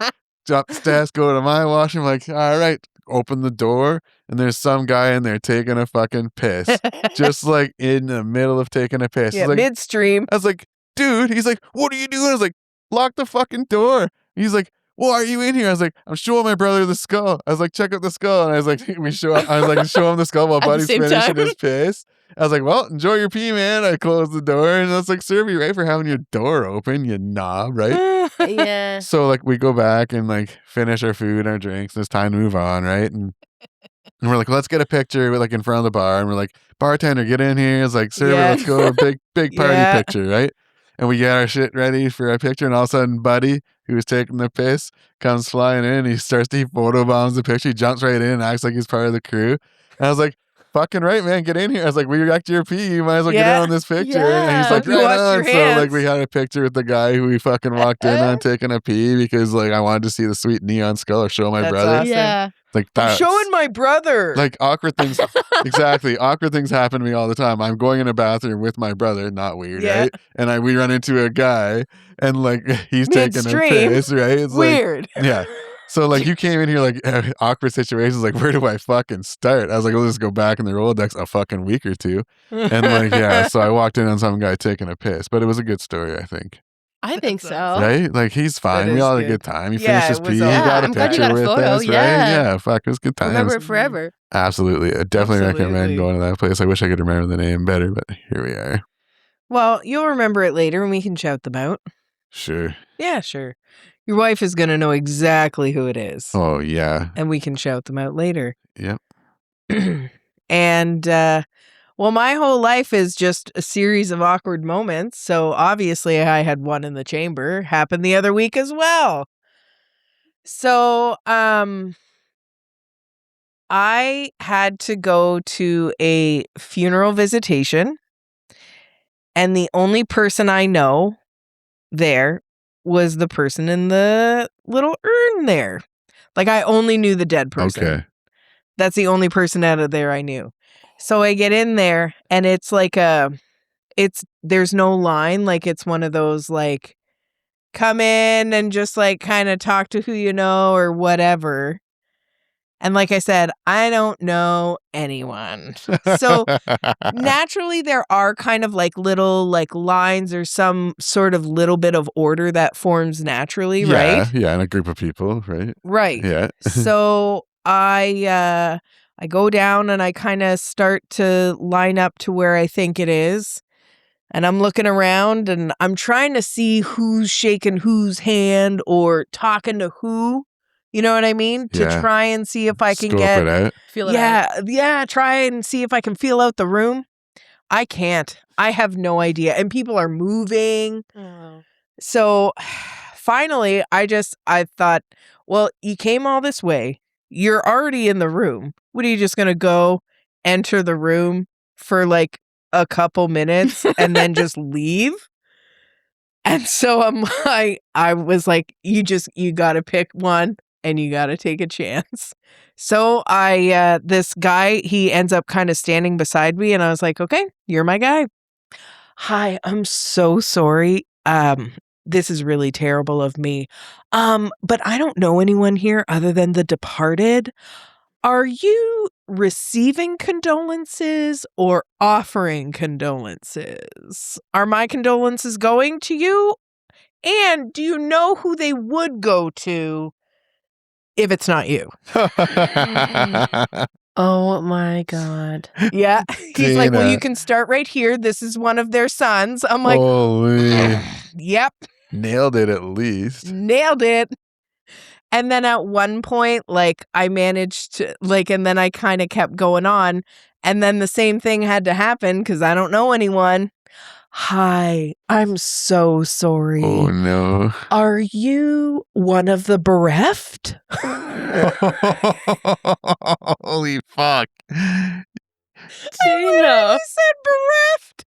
Jump the steps, go to my washroom. Like, all right, open the door, and there's some guy in there taking a fucking piss, just like in the middle of taking a piss. Yeah, He's like, midstream. I was like, dude. He's like, what are you doing? I was like, lock the fucking door. He's like, well, are you in here? I was like, I'm showing my brother the skull. I was like, check out the skull. And I was like, I was like, show him the skull while the Buddy's same finishing time? his piss. I was like, well, enjoy your pee, man. I closed the door, and I was like, serve you right for having your door open, you knob, right? Yeah. So like we go back and like finish our food, our drinks. It's time to move on, right? And we're like, let's get a picture with like in front of the bar. And we're like, bartender, get in here. It's like, server, Yeah. let's go. Big party Yeah. picture, right? And we get our shit ready for our picture. And all of a sudden, Buddy, who was taking the piss, comes flying in. He starts to photobombs the picture. He jumps right in and acts like he's part of the crew. And I was like, fucking right, man, get in here. I was like, we got your pee. You might as well get in on this picture. And he's Yeah. like, Hope you right wash on. your So like hands. we had a picture with the guy who we fucking walked in on taking a pee, because like I wanted to see the sweet neon skull or show my That's brother. awesome. Yeah. Like I'm that. showing my brother. Like awkward things. Exactly. Awkward things happen to me all the time. I'm going in a bathroom with my brother, not weird, Yeah. right? And we run into a guy, and like he's taking a Midstream. piss, right? It's Weird. like, yeah. So like you came in here like awkward situations, like where do I fucking start? I was like, we'll just go back in the Rolodex a fucking week or two. And like, yeah, so I walked in on some guy taking a piss, but it was a good story, I think. I think That's so. awesome. Right? Like he's fine. That We is all had a good. good time. He Yeah, finished his it pee. was He awesome. got a I'm glad you picture got a with photo. us, right? Yeah. Yeah, fuck, it was good times. Remember it forever. Absolutely. I definitely recommend Absolutely. going to that place. I wish I could remember the name better, but here we are. Well, you'll remember it later and we can shout them out. Sure. Yeah, sure. Your wife is going to know exactly who it is. Oh, yeah. And we can shout them out later. Yep. And, well, my whole life is just a series of awkward moments. So obviously I had one in the chamber. Happened the other week as well. So, I had to go to a funeral visitation, and the only person I know there was the person in the little urn there. Like, I only knew the dead person. Okay. That's the only person out of there I knew. So I get in there, and it's like there's no line. Like, it's one of those, like, come in and just, like, kind of talk to who you know or whatever. And like I said, I don't know anyone. So naturally, there are kind of like little like lines or some sort of little bit of order that forms naturally, right? Yeah, in a group of people, right? Right. Yeah. So I go down and I kind of start to line up to where I think it is. And I'm looking around and I'm trying to see who's shaking whose hand or talking to who. You know what I mean? To Yeah. try and see if I can Scope get it out. Feel it out. yeah, try and see if I can feel out the room. I can't. I have no idea. And people are moving. Oh. So finally, I thought, well, you came all this way. You're already in the room. What are you just going to go enter the room for like a couple minutes and then just leave? And so I was like, you got to pick one and you got to take a chance. So this guy, he ends up kind of standing beside me and I was like, okay, you're my guy. Hi, I'm so sorry. This is really terrible of me. But I don't know anyone here other than the departed. Are you receiving condolences or offering condolences? Are my condolences going to you? And do you know who they would go to if it's not you? Oh my God. Yeah. He's like, well, Dana. you can start right here. This is one of their sons. I'm like, Holy. yep, Nailed it at least. nailed it. And then at one point, like I managed to and then I kind of kept going on. And then the same thing had to happen because I don't know anyone. Hi, I'm so sorry. Oh no. Are you one of the bereft? Holy fuck. Tina. He said bereft.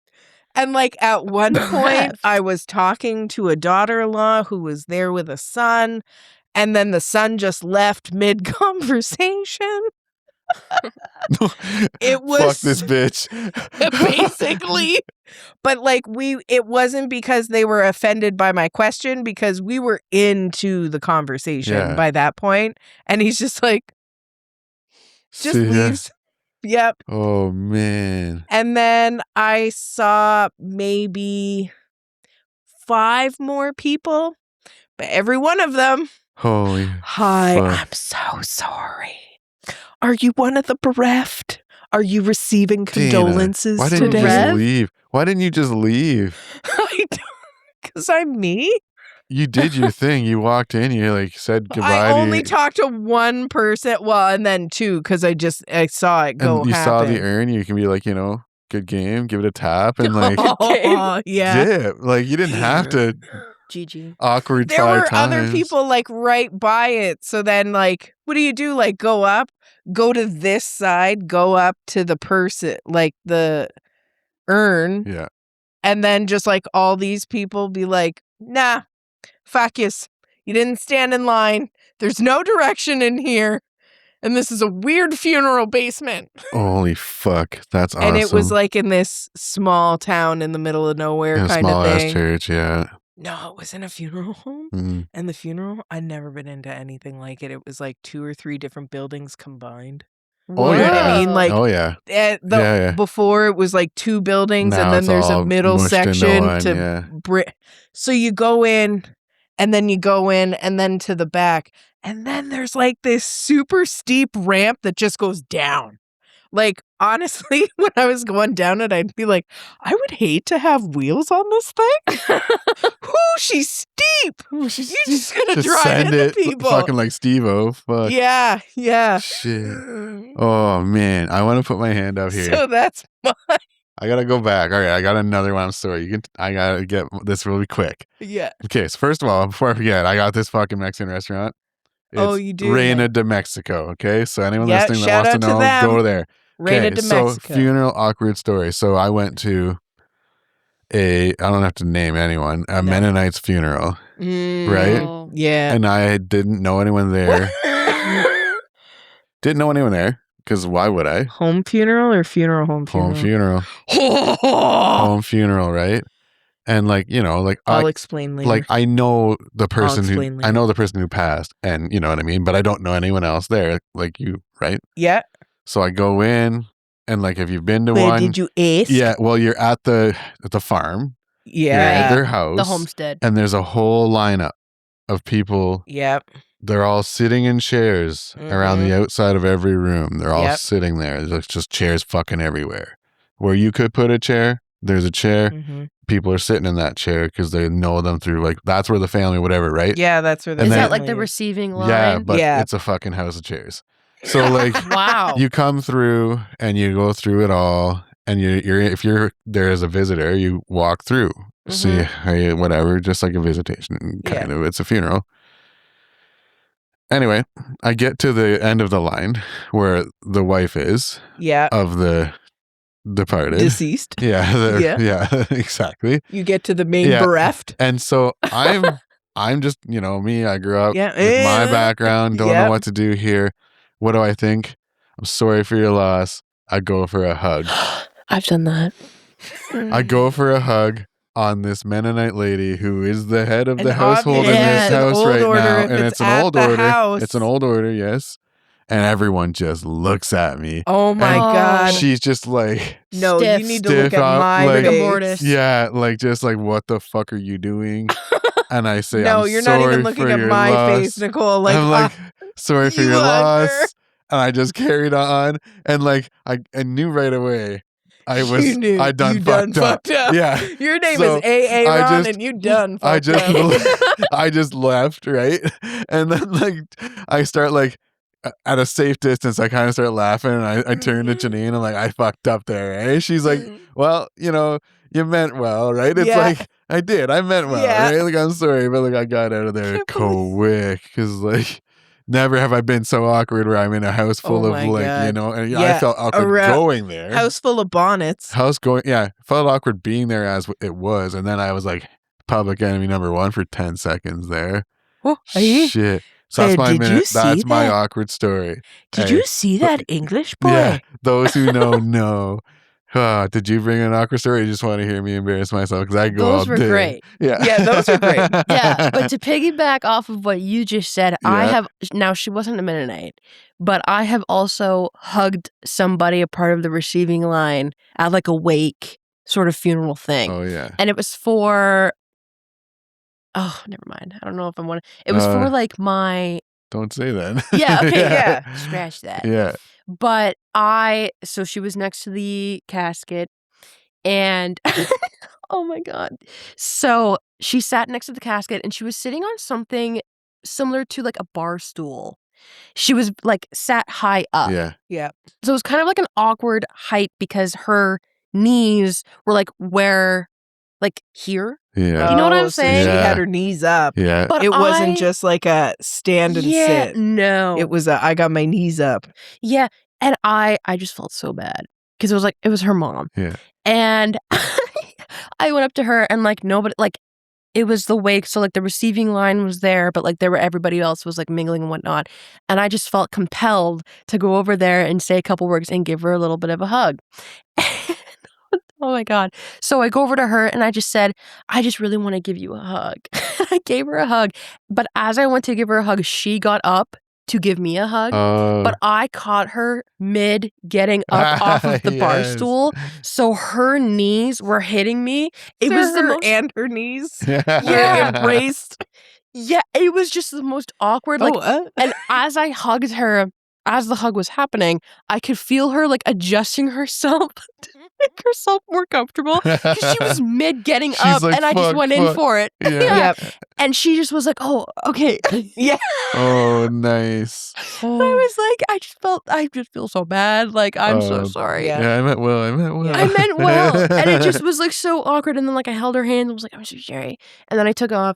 And like at one point, Bereft. I was talking to a daughter-in-law who was there with a son. And then the son just left mid-conversation. It was Fuck this bitch. basically. But like it wasn't because they were offended by my question because we were into the conversation by that point. And he's just like, just leaves. Yep. Oh man. And then I saw maybe 5 more people, but every one of them. Holy. Hi, fuck. I'm so sorry. Are you one of the bereft? Are you receiving condolences Why didn't today? you just leave? Why didn't you just leave? Because I'm me. You did your thing. You walked in. You like said goodbye. I only talked to one person. Well, and then 2 because I saw it go. And you saw the happen. urn. You can be like, good game. Give it a tap and like, Oh, yeah. dip. Like you didn't have to. GG. Awkward. There 5 were times. other people like right by it. So then like, what do you do? Like go up, go to this side, go up to the person, like the urn. Yeah. And then just like all these people be like, nah, fuck yous. You didn't stand in line. There's no direction in here. And this is a weird funeral basement. Holy fuck. That's awesome. And it was like in this small town in the middle of nowhere in a kind small of ass thing. church. Yeah. No, it was in a funeral home. Mm. And the funeral, I'd never been into anything like it. It was like 2 or 3 different buildings combined. Oh You know what I mean? Like, oh yeah. before it was like 2 buildings Now and then it's there's a all middle mushed into section one, to yeah. So you go in and then you go in and then to the back. And then there's like this super steep ramp that just goes down. Like, honestly, when I was going down it, I'd be like, I would hate to have wheels on this thing. Ooh, she's steep. You're just going to drive send into it people. fucking like Steve-O. Fuck. Yeah. Shit. Oh, man. I want to put my hand up here. So that's mine. I got to go back. All right. I got another one story. I got to get this really quick. Yeah. Okay. So first of all, before I forget, I got this fucking Mexican restaurant. It's You do? Reina de Mexico. Okay. So anyone Yeah, listening that shout wants to out to know, them. go there. Reina Okay, de so Mexico. funeral awkward story. So I went to I don't have to name anyone, a Mennonite's funeral, right? Oh. Yeah. And I didn't know anyone there. Didn't know anyone there because why would I? Home funeral or funeral home funeral? Home funeral. Home funeral, right? And like, I'll explain later. like I know the person explain later. I know the person who passed, and you know what I mean, but I don't know anyone else there like you, right? Yeah. So I go in, and like if you've been to Wait, one, did you ask? yeah, well you're at the farm, you're at their house, The homestead. and there's a whole lineup of people. Yep. They're all sitting in chairs around the outside of every room. They're all Yep. sitting there. There's just chairs fucking everywhere. Where you could put a chair, there's a chair. People are sitting in that chair because they know them through like that's where the family, whatever, right? Yeah, that's where the And Is then- that like the receiving line? Yeah, but Yeah. it's a fucking house of chairs. So like Wow. you come through and you go through it all, and you're if you're there as a visitor, you walk through, see, hey, whatever, just like a visitation, kind of. It's a funeral. Anyway, I get to the end of the line where the wife is Yeah. of the departed. Deceased. Yeah. Yeah. Yeah, exactly. You get to the main Yeah. bereft. And so I'm just, me, I grew up Yeah. with my background, don't know Yep. what to do here. What do I think? I'm sorry for your loss. I go for a hug. I've done that. I go for a hug on this Mennonite lady who is the head of And the household in obviously this it's an house old right order now. if And it's it's an at old the order. house. It's an old order, yes. And everyone just looks at me. Oh my Oh. God. She's just like, No, Stiff. you need to look Stiff at up, my like- Rigor face. mortis. yeah, like just like, what the fuck are you doing? And I say, No, I'm you're not even sorry looking for at your my loss. face, Nicole. Like, I'm like, sorry for you your hug loss. her. And I just carried on. And like, I knew right away I done fucked up. Yeah. Your name So, is A.A. I Ron just- and you done I fucked just, up. I just left, right? And then like, I start like, at a safe distance, I kind of start laughing and I turn to Janine and like, I fucked up there, eh? She's like, well, you meant well, right? It's Yeah. like, I did. I meant well, Yeah. right? Like, I'm sorry, but like, I got out of there Can't believe- quick because like, never have I been so awkward where I'm in a house full Oh of my like, God. and Yeah, I felt awkward going there. House full of bonnets. Felt awkward being there as it was. And then I was like, public enemy number 1 for 10 seconds there. Oh, are you? Shit. So that's my Did you minute. see That's my that? awkward story. Did Hey, you see that English boy? Yeah, those who know. Did you bring an awkward story? Or you just want to hear me embarrass myself? Because I go Those all were day. great. Yeah, Yeah, those are great. Yeah, but to piggyback off of what you just said, I Yeah. have now she wasn't a Mennonite, but I have also hugged somebody a part of the receiving line at like a wake sort of funeral thing. Oh yeah. And it was for never mind. I don't know if I want to. It was for like my Don't say that. Yeah, okay, yeah. scratch that. Yeah. But so she was next to the casket and oh my God. So she sat next to the casket and she was sitting on something similar to like a bar stool. She was like sat high up. Yeah. Yeah. So it was kind of like an awkward height because her knees were like here. Yeah. You know what I'm so saying? She Yeah. had her knees up. Yeah. But It wasn't I- just like a stand and yeah, sit. no. It was I got my knees up. Yeah, and I just felt so bad because it was her mom. Yeah. And I went up to her and like nobody like it was the wake, so like the receiving line was there, but like everybody else was like mingling and whatnot. And I just felt compelled to go over there and say a couple words and give her a little bit of a hug. Oh my God. So I go over to her and I just said, I just really want to give you a hug. I gave her a hug. But as I went to give her a hug, she got up to give me a hug. But I caught her mid getting up off of the bar Yes. stool. So her knees were hitting me. It To was the her most, and her knees. Yeah. Were embraced. yeah, it was just the most awkward. Like, and as I hugged her, as the hug was happening, I could feel her like adjusting herself to make herself more comfortable because she was mid getting She's up, like, and I just "Fuck, went in fuck." for it. Yeah. Yep. And she just was like, "Oh, okay." Yeah. Oh, nice. And I was like, I just feel so bad. Like, I'm so Oh, sorry. Yeah. Yeah, I meant well. Yeah. I meant well. And it just was like so awkward. And then like I held her hand and was like, I'm so sorry. And then I took off.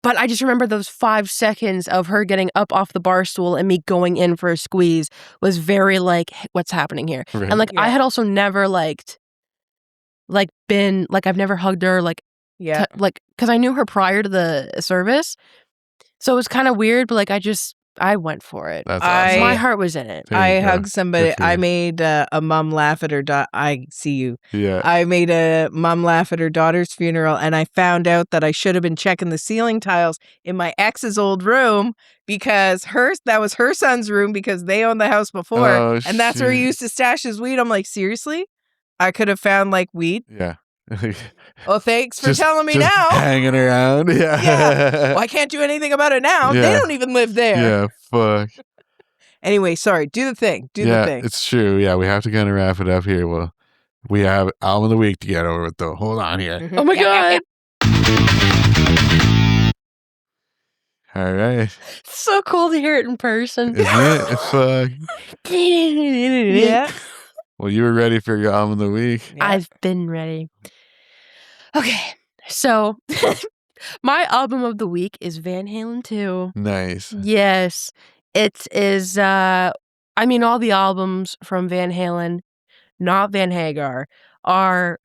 But I just remember those 5 seconds of her getting up off the bar stool and me going in for a squeeze was very like, hey, what's happening here? Right. And like I Yeah. had also never been like I've never hugged her Yeah. because I knew her prior to the service. So it was kind of weird, but like I went for it. That's I- awesome. My heart was in it. There you I go. hugged somebody. Good for I you. made a mom laugh at her daughter. I see you. Yeah. I made a mom laugh at her daughter's funeral, and I found out that I should have been checking the ceiling tiles in my ex's old room because that was her son's room because they owned the house before, Oh, and that's where he shit. used to stash his weed. I'm like, seriously? I could have found like weed. Yeah. Oh, thanks for Just- telling me just now. hanging around. Yeah. Yeah. Well, I can't do anything about it now. They Yeah. don't even live there. Yeah. Fuck. Anyway, sorry. Do the thing. Do Yeah, the thing. it's true. Yeah, we have to kind of wrap it up here. Well, we have album of the week to get over with, though. Hold on here. Mhm. Oh my Yep, yep, God. yep. All right. It's so cool to hear it in person. Isn't it? Fuck. Yeah. Well, you were ready for your album of the week. Yeah. I've been ready. Okay, so my album of the week is Van Halen 2. Nice. Yes, it is. I mean, all the albums from Van Halen not Van Hagar, are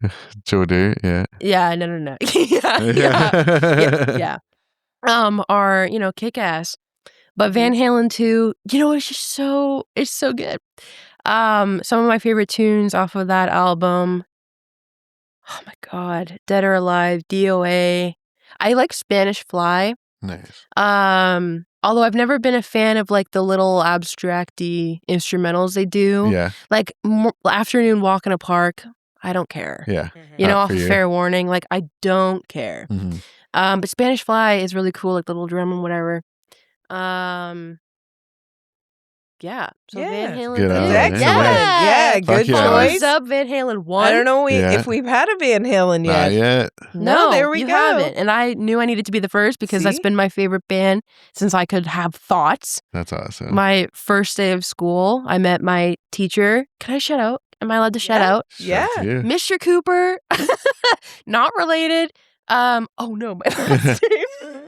Joe Dirt, yeah. no. yeah. Are, kick ass. But Van Halen 2, it's just it's so good. Some of my favorite tunes off of that album. Oh my God. Dead or Alive, DOA. I like Spanish Fly. Nice. Although I've never been a fan of like the little abstracty instrumentals they do. Yeah. Like Afternoon Walk in a Park, I don't care. Yeah. Off of Fair Warning, like I don't care. Mm-hmm. But Spanish Fly is really cool, like the little drum and whatever. Yeah. So Van Halen. Good album. Excellent. Yeah. Good yeah. choice. Thumbs up, Van Halen 1. I don't know if we've had a Van Halen yet. Not yet. No, there we you go. haven't. And I knew I needed to be the first because that's See? been my favorite band since I could have thoughts. That's awesome. My first day of school, I met my teacher. Can I shout out? Am I allowed to shout out? Yeah. Sure. Mr. Cooper. Not related. Oh no, my last name.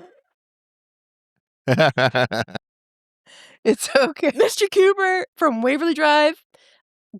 It's okay. Mr. Cooper from Waverly Drive.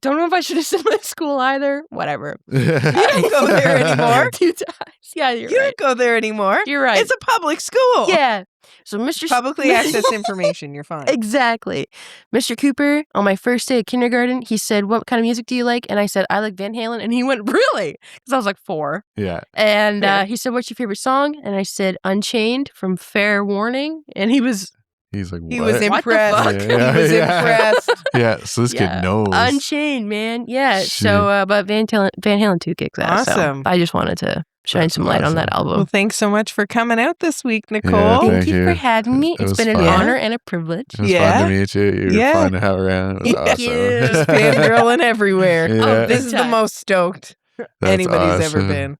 Don't know if I should have said my school either. Whatever. You don't go there anymore. 2 times. Yeah, you're You right. don't go there anymore. You're right. It's a public school. Yeah. So Mr. Publicly access information. You're fine. Exactly. Mr. Cooper, on my first day at kindergarten, he said, "What kind of music do you like?" And I said, "I like Van Halen." And he went, "Really?" Because I was like 4. Yeah. And Fair. he said, "What's your favorite song?" And I said, "Unchained" from Fair Warning. And he was He's like, what? He was What the impressed. fuck? Yeah, He was yeah. impressed. Yeah, so this kid knows. Unchained, man. Yeah. Shit. So, but Van Halen 2 kicks ass. Awesome. So I just wanted to shine That's some light on that awesome. album. Well, thanks so much for coming out this week, Nicole. Yeah, Thank you for you. having me. It It's was been an fun. honor and a privilege. It was Yeah. fun to meet you. You were Yeah. fun to have around. It was Thank awesome. you. Just fangirling everywhere. Yeah. Oh, This is the time. most stoked That's anybody's ever awesome. been.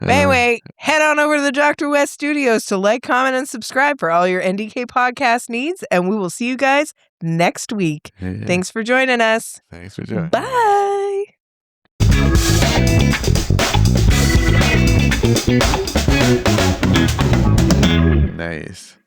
But anyway, head on over to the Dr. West Studios to like, comment, and subscribe for all your NDK podcast needs. And we will see you guys next week. Yeah. Thanks for joining us. Thanks for joining. Bye. Nice.